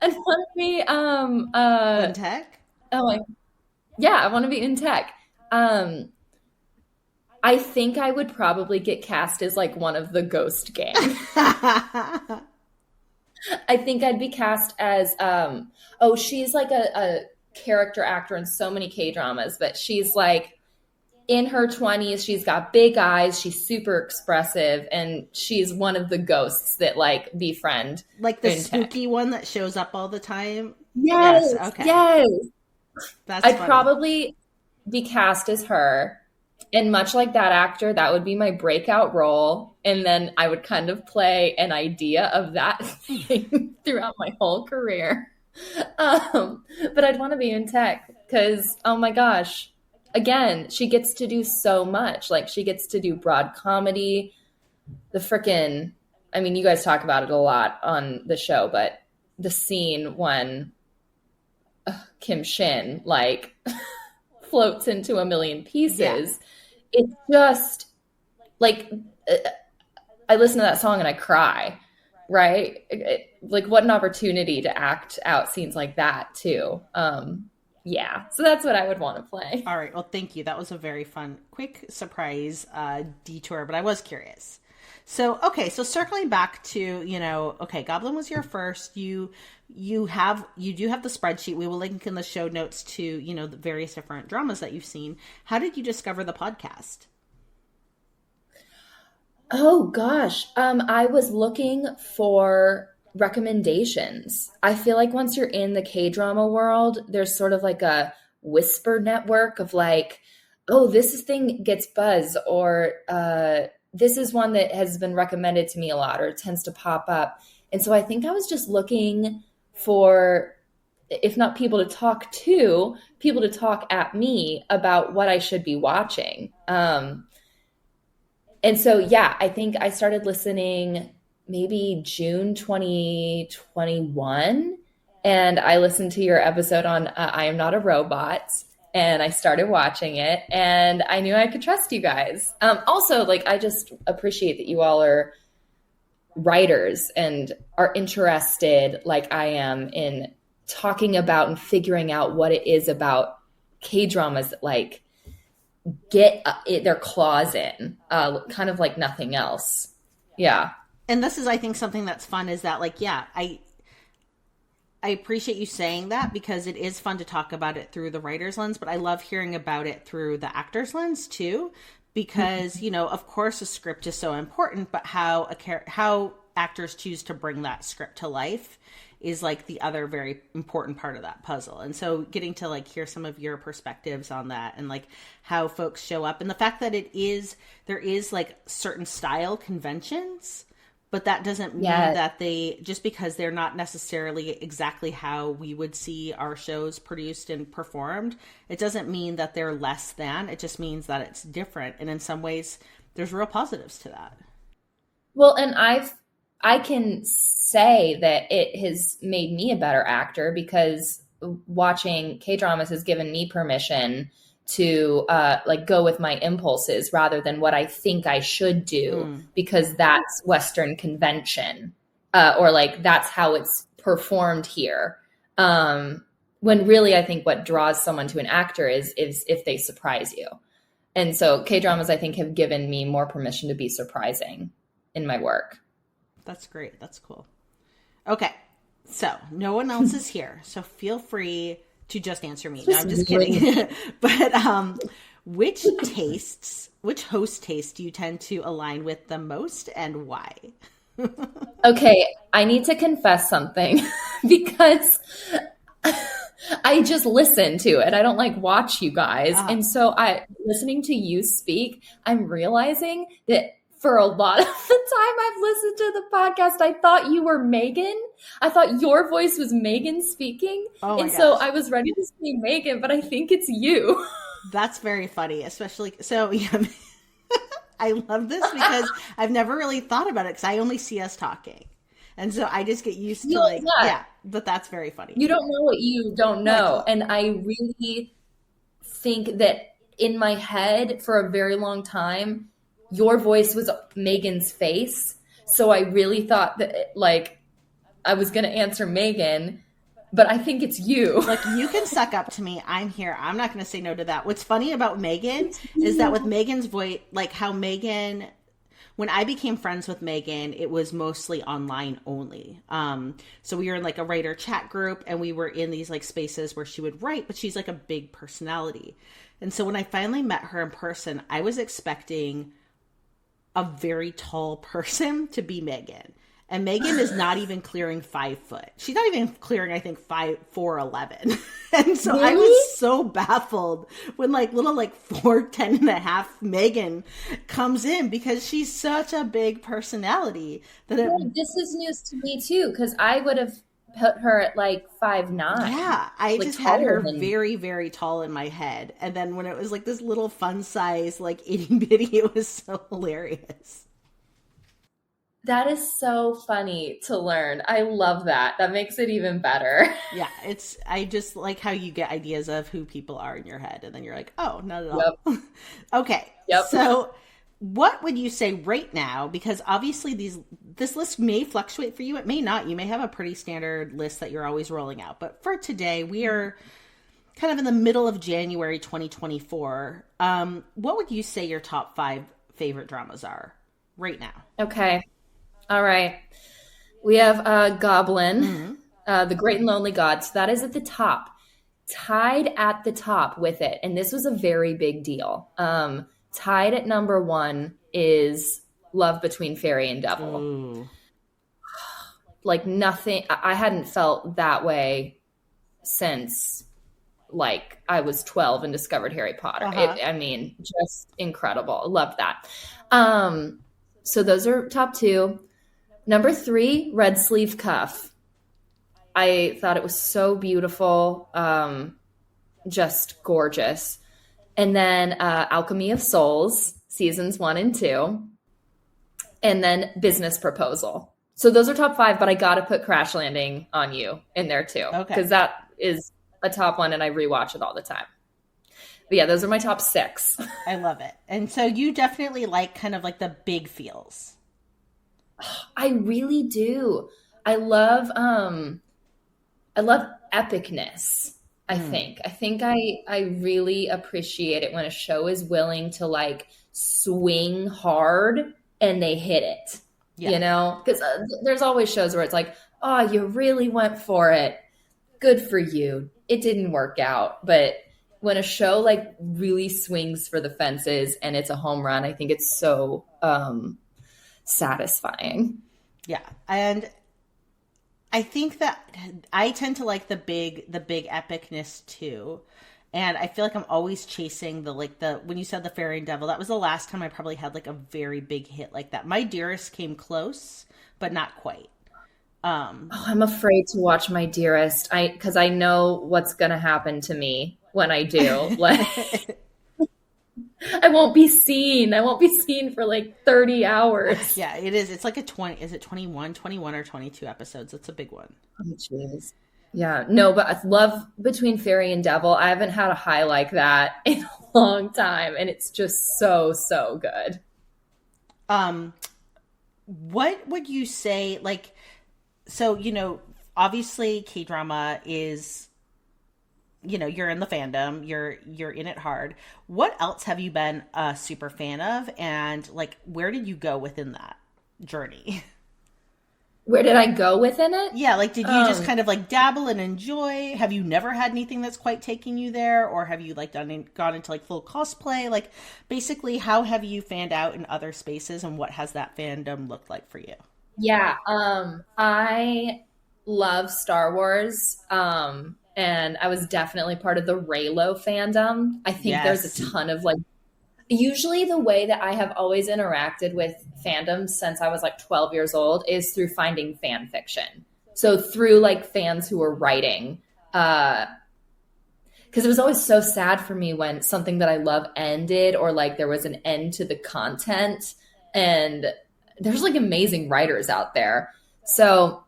I'd want to be In tech? I want to be in tech. I think I would probably get cast as like one of the ghost gang. I think I'd be cast as she's like a character actor in so many K-dramas, but she's like in her 20s, she's got big eyes, she's super expressive, and she's one of the ghosts that like befriend. Like the spooky one that shows up all the time? Yes. Okay. Yes. That's I'd funny. probably be cast as her. And much like that actor, that would be my breakout role. And then I would kind of play an idea of that thing throughout my whole career. But I'd want to be in tech because, oh my gosh, again, she gets to do so much. Like, she gets to do broad comedy. I mean, you guys talk about it a lot on the show, but the scene when Kim Shin, like, floats into a million pieces. It's just like, I listen to that song and I cry, right? Like, what an opportunity to act out scenes like that too. So that's what I would want to play. All right. Well, thank you. That was a very fun, quick surprise detour, but I was curious. So circling back to, Goblin was your first. You do have the spreadsheet. We will link in the show notes to, the various different dramas that you've seen. How did you discover the podcast? Oh gosh. I was looking for recommendations. I feel like once you're in the K-drama world, there's sort of like a whisper network of like, oh, this thing gets buzz, or this is one that has been recommended to me a lot, or it tends to pop up. And so I think I was just looking for, if not people to talk to, people to talk at me about what I should be watching. And so, I think I started listening maybe June 2021. And I listened to your episode on I Am Not a Robot. And I started watching it, and I knew I could trust you guys. Also, like, I just appreciate that you all are writers and are interested, like I am, in talking about and figuring out what it is about K-dramas that, like, get their claws in, kind of like nothing else. Yeah. And this is, I think, something that's fun is that, like, I appreciate you saying that, because it is fun to talk about it through the writer's lens, but I love hearing about it through the actor's lens too, because, of course a script is so important, but how actors choose to bring that script to life is like the other very important part of that puzzle. And so getting to like hear some of your perspectives on that, and like how folks show up, and the fact that there is like certain style conventions, but that doesn't mean that just because they're not necessarily exactly how we would see our shows produced and performed, it doesn't mean that they're less than. It just means that it's different. And in some ways, there's real positives to that. Well, and I can say that it has made me a better actor, because watching K-dramas has given me permission to like go with my impulses rather than what I think I should do, because that's Western convention, or like that's how it's performed here. When really, I think what draws someone to an actor is if they surprise you. And so K-dramas, I think, have given me more permission to be surprising in my work. That's great. That's cool. Okay. So no one else is here. So feel free to just answer me. No, I'm just kidding. But which host tastes do you tend to align with the most and why? Okay. I need to confess something because I just listen to it. I don't like watch you guys. And so listening to you speak, I'm realizing that for a lot of the time I've listened to the podcast, I thought you were Megan. I thought your voice was Megan speaking. So I was ready to say Megan, but I think it's you. That's very funny, especially, so yeah, I love this because I've never really thought about it because I only see us talking. And so I just get used to but that's very funny. You don't know what you don't know. And I really think that in my head for a very long time, your voice was Megan's face. So I really thought that I was going to answer Megan, but I think it's you. Like, you can suck up to me. I'm here. I'm not going to say no to that. What's funny about Megan is that with Megan's voice, like how Megan, when I became friends with Megan, it was mostly online only. So we were in like a writer chat group and we were in these like spaces where she would write, but she's like a big personality. And so when I finally met her in person, I was expecting a very tall person to be Megan. And Megan is not even clearing 5 foot. She's not even clearing, I think, 4'11". And so really? I was so baffled when little 4'10" and a half Megan comes in because she's such a big personality that this is news to me too, because I would have put her at 5'9". Yeah, I just had her very, very tall in my head. And then when it was this little fun size, itty bitty, it was so hilarious. That is so funny to learn. I love that. That makes it even better. Yeah, I just like how you get ideas of who people are in your head, and then you're like, oh, not at all. Yep. Okay. Yep. So what would you say right now? Because obviously this list may fluctuate for you. It may not. You may have a pretty standard list that you're always rolling out. But for today, we are kind of in the middle of January 2024. What would you say your top 5 favorite dramas are right now? Okay. All right. We have Goblin, The Great and Lonely God. So that is at the top. Tied at the top with it. And this was a very big deal. Tied at number 1 is Love Between Fairy and Devil. Ooh. Nothing. I hadn't felt that way since I was 12 and discovered Harry Potter. Just incredible. Loved that. So those are top 2. Number 3, Red Sleeve Cuff. I thought it was so beautiful, just gorgeous. And then Alchemy of Souls, seasons 1 and 2. And then Business Proposal. So those are top 5, but I got to put Crash Landing on You in there too. Okay. Because that is a top one and I rewatch it all the time. But yeah, those are my top 6. I love it. And so you definitely like kind of the big feels. I really do. I love epicness. I think I really appreciate it when a show is willing to swing hard and they hit it, because there's always shows where it's oh, you really went for it. Good for you. It didn't work out. But when a show really swings for the fences and it's a home run, I think it's so, satisfying. Yeah. And I think that I tend to like the big epicness too. And I feel like I'm always chasing when you said the Fairy and Devil, that was the last time I probably had a very big hit like that. My Dearest came close, but not quite. I'm afraid to watch My Dearest. Because I know what's going to happen to me when I do. I won't be seen. I won't be seen for 30 hours. Yeah, it is. It's is it 21 or 22 episodes? It's a big one. Oh, jeez. Yeah, no, but Love Between Fairy and Devil, I haven't had a high like that in a long time. And it's just so, so good. What would you say, so, obviously K-drama is, you know, you're in the fandom, you're in it hard. What else have you been a super fan of, and like where did you go within that journey? Where did I go within it? Yeah, like did you just kind of like dabble and enjoy? Have you never had anything that's quite taking you there, or have you like gone into like full cosplay? Like basically, how have you fanned out in other spaces, and what has that fandom looked like for you? Yeah, I love Star Wars, and I was definitely part of the Reylo fandom. I think there's a ton of like, usually the way that I have always interacted with fandoms since I was like 12 years old is through finding fan fiction. So through like fans who are writing, because it was always so sad for me when something that I love ended, or like there was an end to the content, and there's like amazing writers out there. So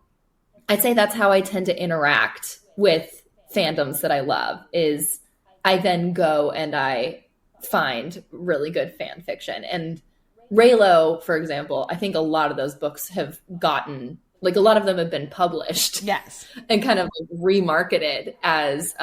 I'd say that's how I tend to interact with fandoms that I love, is I then go and I find really good fan fiction. And Reylo, for example, I think a lot of those books have gotten, like a lot of them have been published. Yes. And kind of like remarketed as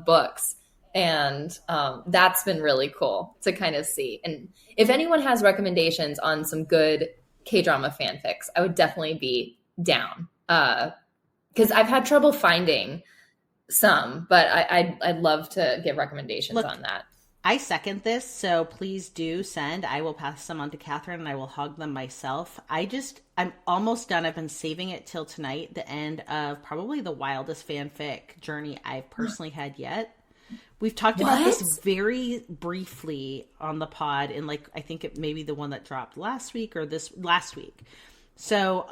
books. And that's been really cool to kind of see. And if anyone has recommendations on some good K-drama fanfics, I would definitely be down. Because I've had trouble finding some, but I'd love to give recommendations on that. I second this, so please do send. I will pass some on to Katherine, and I will hog them myself. I'm almost done. I've been saving it till tonight, the end of probably the wildest fanfic journey I've personally had yet. We've talked about this very briefly on the pod, in like, I think it may be the one that dropped last week or this last week. So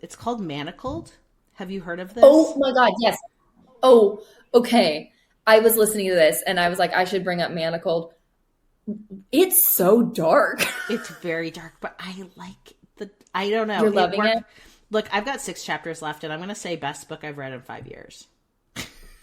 it's called Manacled. Have you heard of this? Oh my God, yes. Oh, okay. I was listening to this and I was like, I should bring up Manacled. It's so dark. It's very dark, but I don't know. You're loving it? Look, I've got 6 chapters left, and I'm going to say best book I've read in 5 years.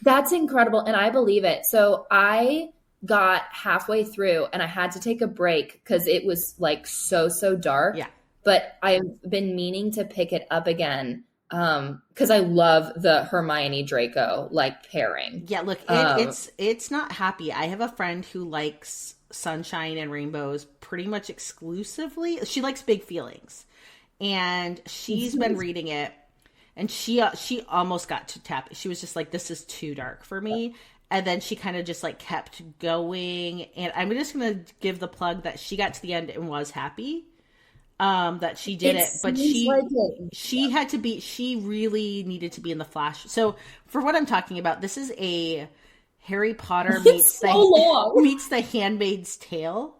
That's incredible. And I believe it. So I got halfway through and I had to take a break because it was like so dark. Yeah. But I've been meaning to pick it up again. Because I love the Hermione Draco like pairing. Yeah, look, it's not happy. I have a friend who likes sunshine and rainbows pretty much exclusively. She likes big feelings, and she's been reading it, and she almost got to tap. She was just like, "This is too dark for me," and then she kind of just like kept going. And I'm just gonna give the plug that she got to the end and was happy. That she did it, but she really needed to be in the Flash. So for what I'm talking about, this is a Harry Potter meets the Handmaid's Tale.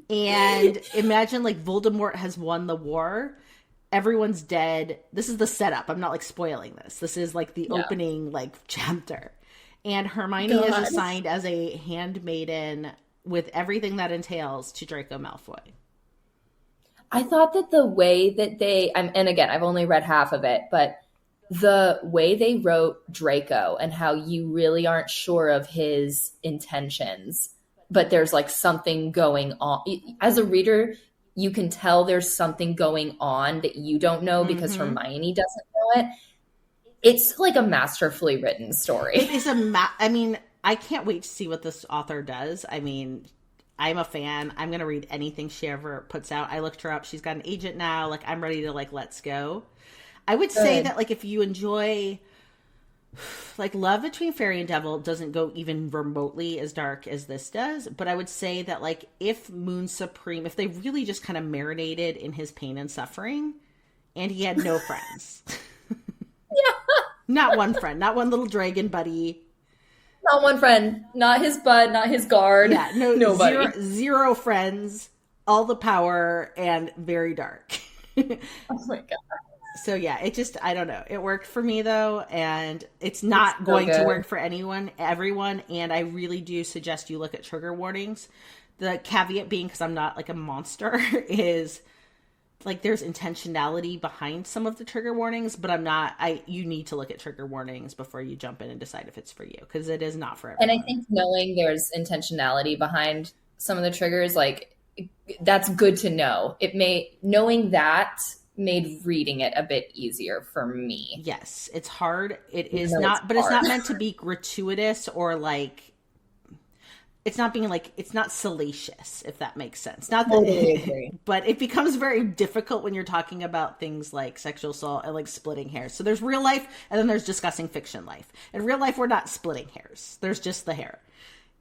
And imagine like Voldemort has won the war. Everyone's dead. This is the setup. I'm not like spoiling this. This is like the opening like chapter. And Hermione is assigned as a handmaiden with everything that entails to Draco Malfoy. I thought that the way that and again, I've only read half of it, but the way they wrote Draco and how you really aren't sure of his intentions, but there's like something going on. As a reader, you can tell there's something going on that you don't know because Hermione doesn't know it. It's like a masterfully written story. It is I mean, I can't wait to see what this author does. I mean, I'm a fan. I'm going to read anything she ever puts out. I looked her up. She's got an agent now. Like, I'm ready to, like, let's go. I would say that, like, if you enjoy, like, Love Between Fairy and Devil doesn't go even remotely as dark as this does. But I would say that, like, if Moon Supreme, if they really just kind of marinated in his pain and suffering, and he had no friends. Not one friend. Not one little dragon buddy. Not one friend, not his bud, not his guard. Yeah, nobody. Zero friends, all the power, and very dark. Oh my God. So yeah, I don't know. It worked for me though, and it's not going to work for everyone. And I really do suggest you look at trigger warnings. The caveat being, because I'm not like a monster, is like there's intentionality behind some of the trigger warnings, but you need to look at trigger warnings before you jump in and decide if it's for you, because it is not for everyone. And I think knowing there's intentionality behind some of the triggers, like that's good to know. Knowing that made reading it a bit easier for me. Yes, it's hard. It is No, not, it's but it's not hard. meant to be gratuitous or like, it's not being like, it's not salacious, if that makes sense. Not that, Totally agree. but it becomes very difficult when you're talking about things like sexual assault and like splitting hairs. So there's real life and then there's discussing fiction life. In real life, we're not splitting hairs. There's just the hair.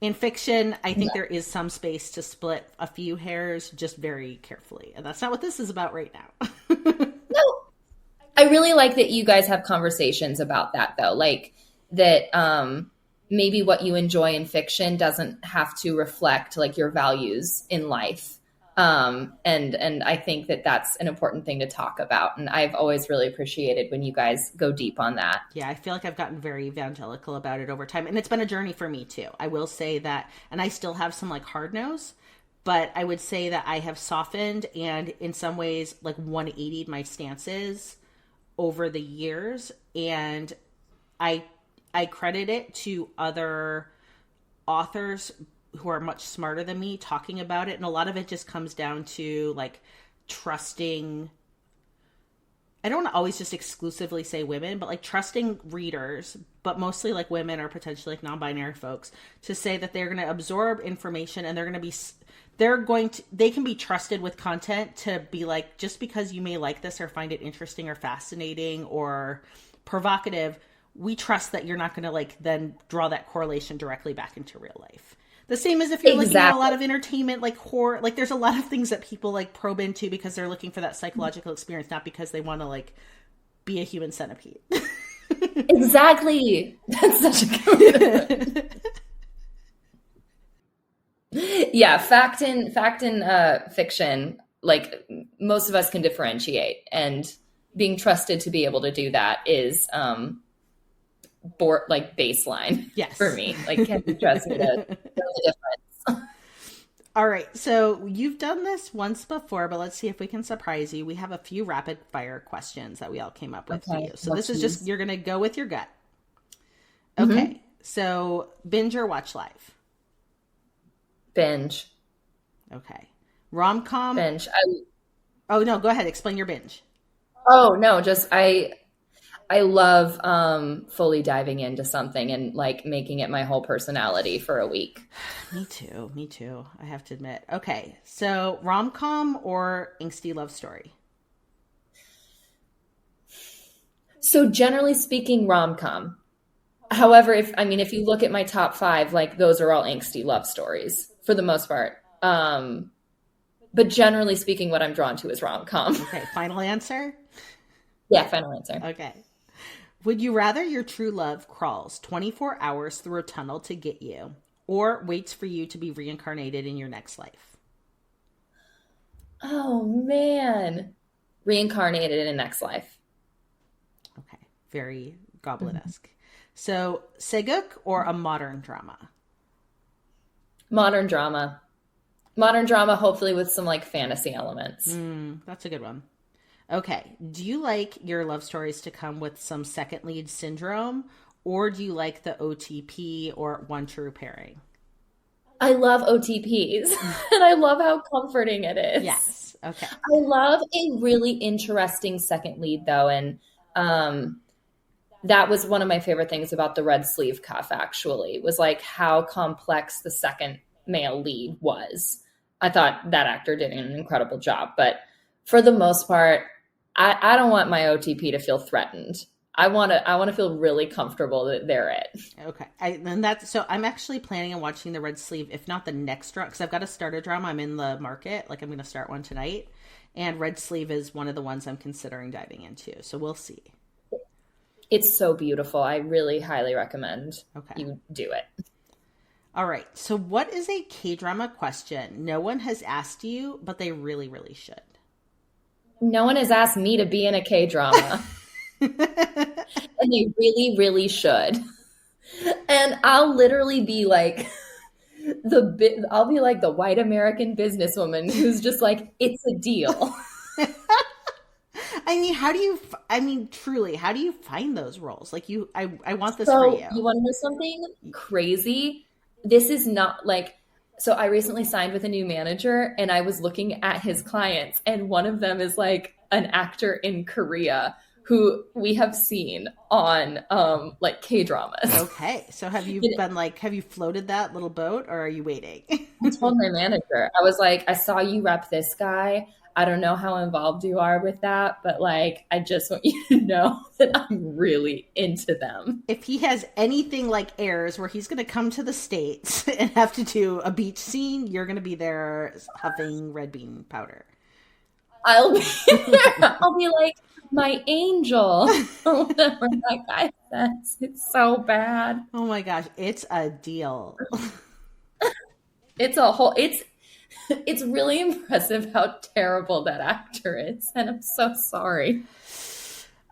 In fiction, I think there is some space to split a few hairs just very carefully. And that's not what this is about right now. No, I really like that you guys have conversations about that, though. Like that maybe what you enjoy in fiction doesn't have to reflect like your values in life. And I think that that's an important thing to talk about. And I've always really appreciated when you guys go deep on that. Yeah, I feel like I've gotten very evangelical about it over time. And it's been a journey for me too. I will say that, and I still have some like hard nose, but I would say that I have softened and in some ways like 180'd my stances over the years. And I credit it to other authors who are much smarter than me talking about it. And a lot of it just comes down to like trusting, I don't always just exclusively say women, but like trusting readers, but mostly like women or potentially like non-binary folks to say that they're going to absorb information and they can be trusted with content to be like, just because you may like this or find it interesting or fascinating or provocative, we trust that you're not going to like then draw that correlation directly back into real life. The same as if you're looking at a lot of entertainment, like horror, like there's a lot of things that people like probe into because they're looking for that psychological experience, not because they want to like be a human centipede. Exactly. That's such a good Yeah, fact in fiction, like most of us can differentiate, and being trusted to be able to do that is like baseline for me. Like, can you trust me to know the difference? All right, so you've done this once before, but let's see if we can surprise you. We have a few rapid fire questions that we all came up with for you. So this is just, you're going to go with your gut. Okay, so binge or watch live? Binge. Okay. Rom-com? Binge. Oh, no, go ahead. Explain your binge. Oh, no, just I love fully diving into something and like making it my whole personality for a week. Me too. I have to admit. Okay, so rom-com or angsty love story? So generally speaking, rom-com. However, if you look at my top 5, like those are all angsty love stories for the most part. But generally speaking, what I'm drawn to is rom-com. Okay, final answer? Yeah, final answer. Okay. Would you rather your true love crawls 24 hours through a tunnel to get you or waits for you to be reincarnated in your next life? Oh, man. Reincarnated in a next life. Okay. Very Goblin-esque. So, Seguk or a modern drama? Modern drama. Modern drama, hopefully with some like fantasy elements. That's a good one. Okay. Do you like your love stories to come with some second lead syndrome, or do you like the OTP or one true pairing? I love OTPs and I love how comforting it is. Yes. Okay. I love a really interesting second lead though. And that was one of my favorite things about the Red Sleeve Cuff actually, was like how complex the second male lead was. I thought that actor did an incredible job, but for the most part, I don't want my OTP to feel threatened. I want to feel really comfortable that they're it. Okay. So I'm actually planning on watching the Red Sleeve, if not the next drama, because I've got to start a drama. I'm in the market. Like I'm going to start one tonight. And Red Sleeve is one of the ones I'm considering diving into. So we'll see. It's so beautiful. I really highly recommend you do it. All right. So what is a K-drama question no one has asked you, but they really, really should? No one has asked me to be in a K-drama. And they really, really should. And I'll literally be like I'll be like the white American businesswoman who's just like, it's a deal. I mean, truly, how do you find those roles? Like I want this So for you. you want to know something crazy? This is not like, so I recently signed with a new manager and I was looking at his clients and one of them is like an actor in Korea who we have seen on like K-dramas. Okay. So have you been like, have you floated that little boat, or are you waiting? I told my manager, I was like, I saw you rep this guy. I don't know how involved you are with that, but like, I just want you to know that I'm really into them. If he has anything like Airs where he's going to come to the States and have to do a beach scene, you're going to be there huffing red bean powder. I'll be there. I'll be like, my angel, or whatever that guy says. It's so bad. Oh my gosh, it's a deal. It's really impressive how terrible that actor is, and I'm so sorry.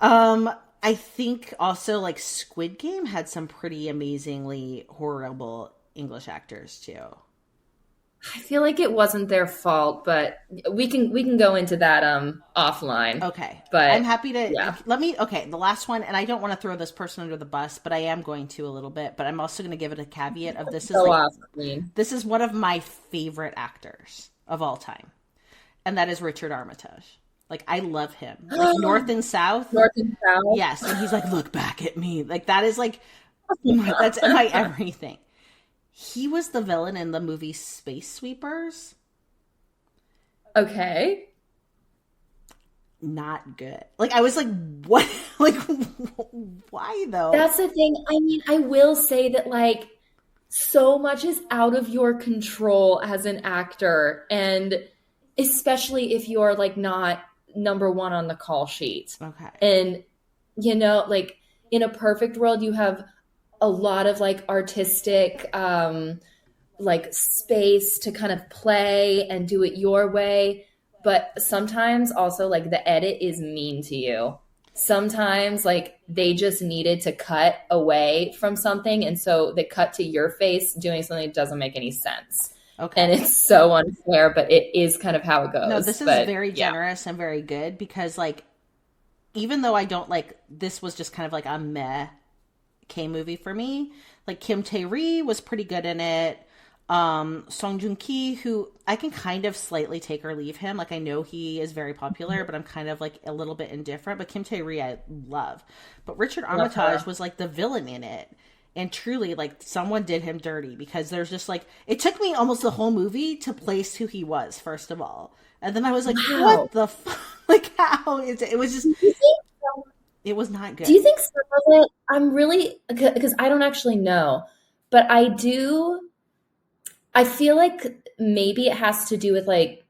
I think also like Squid Game had some pretty amazingly horrible English actors too. I feel like it wasn't their fault, but we can go into that offline. Okay. But I'm happy to yeah. The last one, and I don't want to throw this person under the bus, but I am going to a little bit, but I'm also going to give it a caveat of this is one of my favorite actors of all time. And that is Richard Armitage. Like, I love him. Like North and South. North and South. Yes. And he's like, look back at me. Like, that is like, that's my everything. He was the villain in the movie Space Sweepers. Okay. Not good. Like, I was like, what? Like, why though? That's the thing. I mean, I will say that like so much is out of your control as an actor. And especially if you're like not number one on the call sheet. Okay. And, you know, like in a perfect world, you have a lot of like artistic like space to kind of play and do it your way, but sometimes also like the edit is mean to you. Sometimes like they just needed to cut away from something, and so they cut to your face doing something that doesn't make any sense. Okay. And it's so unfair, but it is kind of how it goes. No, this is very generous and very good, because like even though I don't like, this was just kind of like a meh K movie for me. Like Kim Tae-ri was pretty good in it. Song Joong-ki, who I can kind of slightly take or leave him. Like, I know he is very popular, but I'm kind of like a little bit indifferent. But Kim Tae-ri I love. But Richard Armitage was like the villain in it. And truly, like, someone did him dirty, because there's just like, it took me almost the whole movie to place who he was, first of all. And then I was like, what the fuck? Like, how is it? It was just, it was not good. Do you think some of it, I'm really, because I don't actually know, but I feel like maybe it has to do with like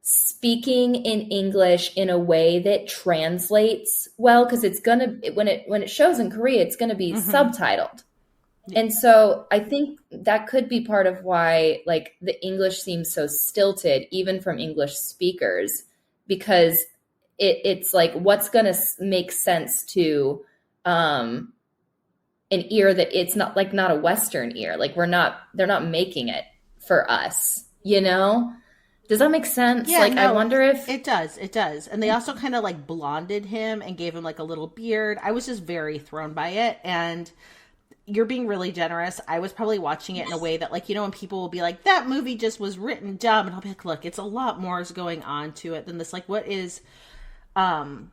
speaking in English in a way that translates well, because it's gonna, when it shows in Korea, it's gonna be subtitled. And so I think that could be part of why like the English seems so stilted, even from English speakers, because it's like, what's going to make sense to an ear that it's not like, not a Western ear. Like they're not making it for us, you know? Does that make sense? Yeah, like, no, I wonder if it does. And they also kind of like blonded him and gave him like a little beard. I was just very thrown by it. And you're being really generous. I was probably watching it in a way that, like, you know, when people will be like, that movie just was written dumb. And I'll be like, look, it's a lot more is going on to it than this. Like, what is, I've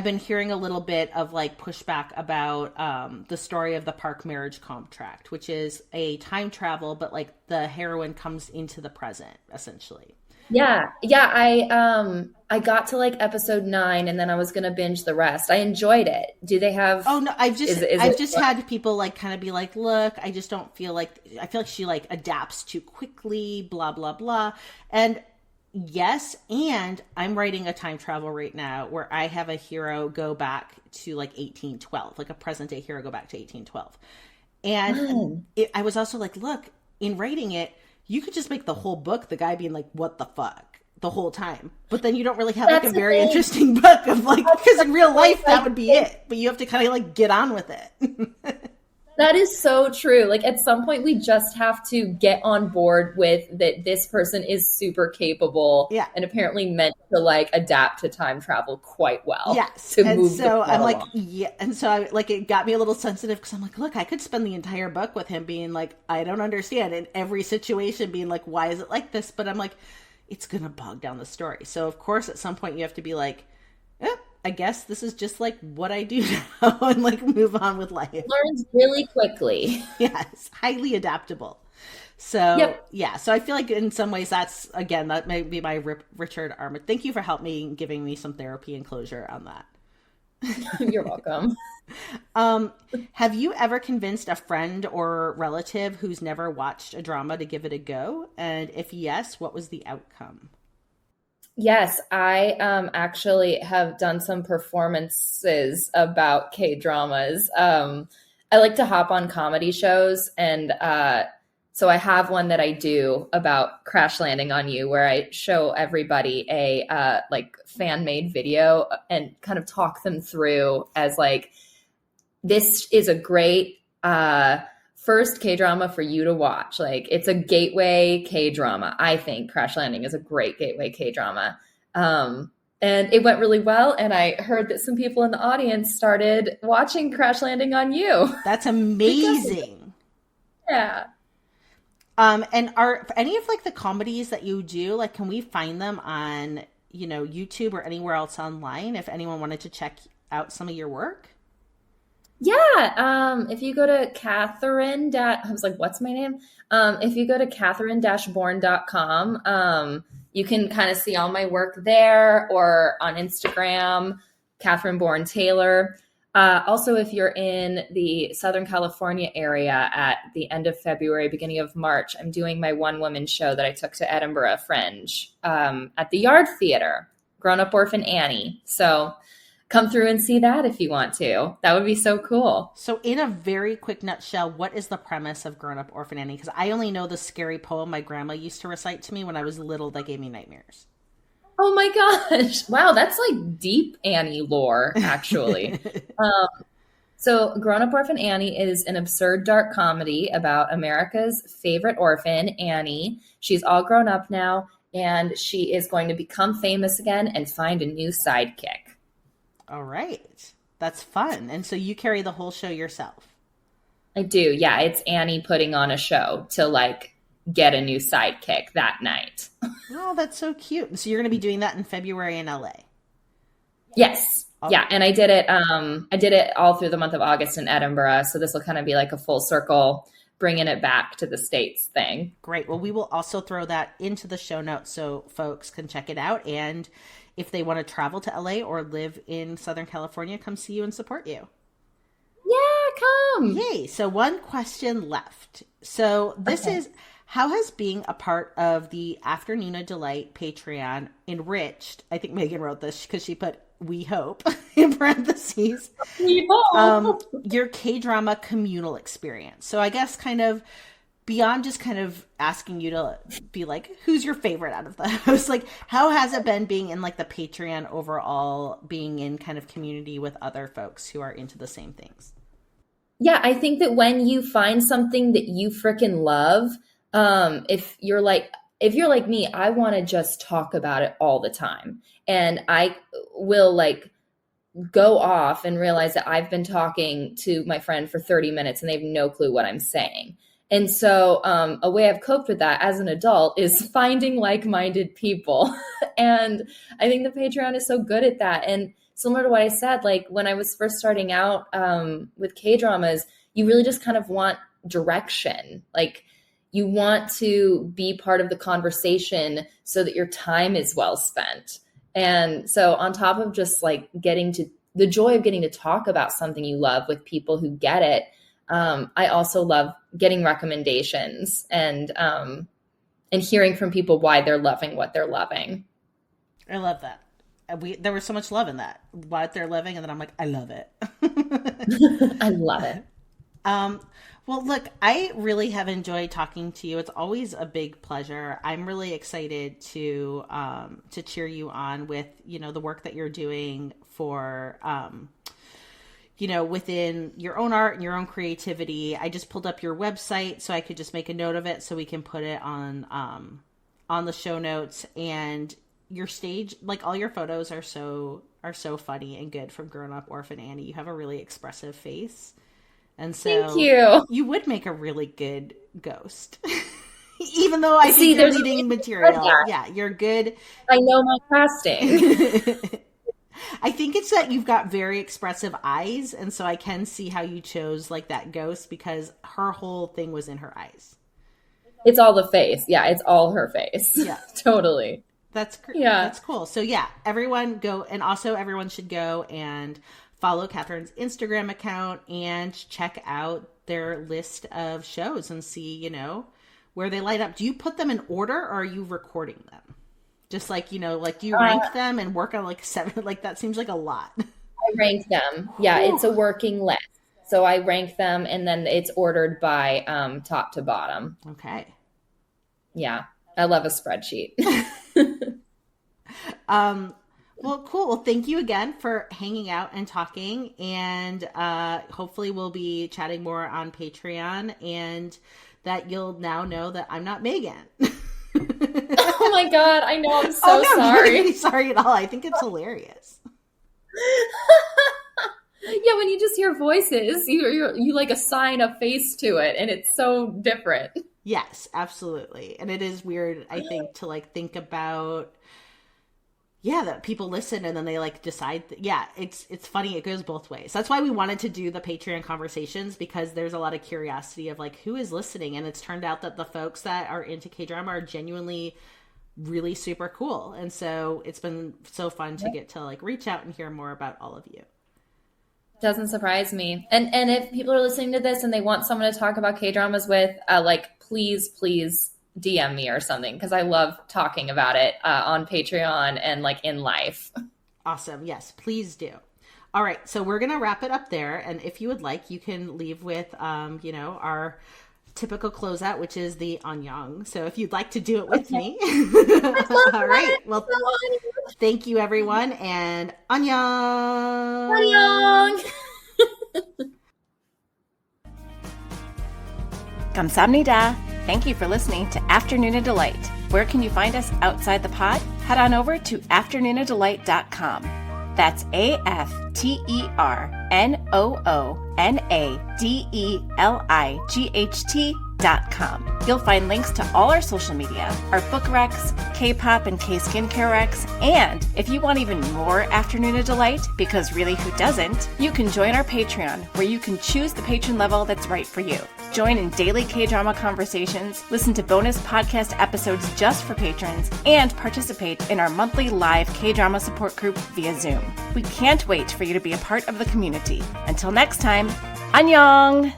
been hearing a little bit of like pushback about the story of the Park Marriage Contract, which is a time travel, but like the heroine comes into the present, essentially. Yeah. I got to like episode 9, and then I was gonna binge the rest. I enjoyed it. Do they have? Oh no, I've just had people like kind of be like, look, I just don't feel like, I feel like she like adapts too quickly, blah blah blah, and yes, and I'm writing a time travel right now where I have a hero go back to like 1812, like a present day hero go back to 1812, and I was also like, look, in writing it, you could just make the whole book the guy being like, what the fuck, the whole time. But then you don't really have like a very interesting book of like, because in real life that would be it. But you have to kind of like get on with it. That is so true. Like at some point we just have to get on board with that this person is super capable and apparently meant to like adapt to time travel quite well. Yes. And so I'm like, yeah. And so I like, it got me a little sensitive because I'm like, look, I could spend the entire book with him being like, I don't understand. In every situation being like, why is it like this? But I'm like, it's going to bog down the story. So, of course, at some point you have to be like, I guess this is just like what I do now and like move on with life. Learns really quickly. Yes, highly adaptable. So, yeah, so I feel like in some ways that's, again, that may be my Richard Arma. Thank you for helping me and giving me some therapy and closure on that. You're welcome. Have you ever convinced a friend or relative who's never watched a drama to give it a go? And if yes, what was the outcome? Yes, I actually have done some performances about K-dramas. I like to hop on comedy shows, and so I have one that I do about Crash Landing on You, where I show everybody a like fan-made video and kind of talk them through as like, this is a great first K-drama for you to watch. Like, it's a gateway K-drama. I think Crash Landing is a great gateway K-drama. And it went really well. And I heard that some people in the audience started watching Crash Landing on You. That's amazing. Yeah. And are any of like the comedies that you do, like, can we find them on, you know, YouTube or anywhere else online if anyone wanted to check out some of your work? Yeah. If you go to Katherine, I was like, what's my name? If you go to Katherine-born.com, you can kind of see all my work there, or on Instagram, Katherine Born Taylor. Also, if you're in the Southern California area at the end of February, beginning of March, I'm doing my one-woman show that I took to Edinburgh Fringe at the Yard Theatre, Grown Up Orphan Annie. So come through and see that if you want to. That would be so cool. So in a very quick nutshell, what is the premise of Grown Up Orphan Annie? Because I only know the scary poem my grandma used to recite to me when I was little that gave me nightmares. Oh my gosh. Wow, that's like deep Annie lore, actually. So Grown Up Orphan Annie is an absurd dark comedy about America's favorite orphan, Annie. She's all grown up now, and she is going to become famous again and find a new sidekick. All right. That's fun. And so you carry the whole show yourself? I do. Yeah, it's Annie putting on a show to like get a new sidekick that night. Oh, that's so cute. So you're going to be doing that in February in LA? Yes. Okay. Yeah, and I did it all through the month of August in Edinburgh, so this will kind of be like a full circle bringing it back to the States thing. Great. Well, we will also throw that into the show notes so folks can check it out, and if they want to travel to LA or live in Southern California, come see you and support you. Yeah, come. Yay. So one question left. So this is, how has being a part of the Afternoona Delight Patreon enriched, I think Megan wrote this because she put, we hope, in parentheses, your K-drama communal experience. So I guess kind of beyond just kind of asking you to be like, who's your favorite out of those? Like, how has it been being in like the Patreon overall, being in kind of community with other folks who are into the same things? Yeah, I think that when you find something that you freaking love, if you're like me, I want to just talk about it all the time. And I will like go off and realize that I've been talking to my friend for 30 minutes and they have no clue what I'm saying. And so a way I've coped with that as an adult is finding like-minded people. And I think the Patreon is so good at that. And similar to what I said, like when I was first starting out with K-dramas, you really just kind of want direction. Like you want to be part of the conversation so that your time is well spent. And so on top of just like the joy of getting to talk about something you love with people who get it, I also love getting recommendations and hearing from people why they're loving what they're loving. I love that. There was so much love in that, what they're loving, and then I'm like, I love it. I love it. Well, look, I really have enjoyed talking to you. It's always a big pleasure. I'm really excited to cheer you on with, you know, the work that you're doing for, you know, within your own art and your own creativity. I just pulled up your website so I could just make a note of it so we can put it on the show notes. And your stage, like all your photos are so funny and good from Grown Up Orphan Annie. You have a really expressive face. And so thank you. You would make a really good ghost. Even though I See, think you're there's- reading material. that. Yeah, you're good. I know my casting. I think it's that you've got very expressive eyes, and so I can see how you chose like that ghost because her whole thing was in her eyes. It's all the face. Yeah, it's all her face. Yeah. Totally. That's great. Yeah. That's cool. So yeah, everyone go, and also everyone should go and follow Katherine's Instagram account and check out their list of shows and see, you know, where they light up. Do you put them in order or are you recording them? Just like, you know, like do you rank them and work on like 7? Like that seems like a lot. I rank them. Yeah, it's a working list. So I rank them and then it's ordered by top to bottom. Okay. Yeah. I love a spreadsheet. Well, cool. Well, thank you again for hanging out and talking. And hopefully we'll be chatting more on Patreon and that you'll now know that I'm not Megan. Oh my God. I know. I'm so Oh, no, sorry. You're not sorry at all. I think it's hilarious. Yeah, when you just hear voices, you like assign a face to it, and it's so different. Yes, absolutely. And it is weird, I think, to like think about, yeah, that people listen and then they like decide. Yeah, it's funny. It goes both ways. That's why we wanted to do the Patreon conversations, because there's a lot of curiosity of like who is listening. And it's turned out that the folks that are into K-drama are genuinely really super cool. And so it's been so fun to get to like reach out and hear more about all of you. Doesn't surprise me. And if people are listening to this and they want someone to talk about K-dramas with, like, please DM me or something, because I love talking about it on Patreon and like in life. Awesome. Yes, please do. All right. So we're going to wrap it up there. And if you would like, you can leave with, you know, our typical closeout, which is the annyeong. So if you'd like to do it with me. All right. Well, thank you, everyone. And annyeong. Annyeong. Kamsahamnida. Thank you for listening to Afternoona Delight. Where can you find us outside the pod? Head on over to afternoonadelight.com. That's AFternoonadelight.com. You'll find links to all our social media, our book recs, K-pop and K-skincare recs, and if you want even more Afternoona Delight, because really who doesn't, you can join our Patreon, where you can choose the patron level that's right for you. Join in daily K-drama conversations, listen to bonus podcast episodes just for patrons, and participate in our monthly live K-drama support group via Zoom. We can't wait for you to be a part of the community. Until next time, annyeong!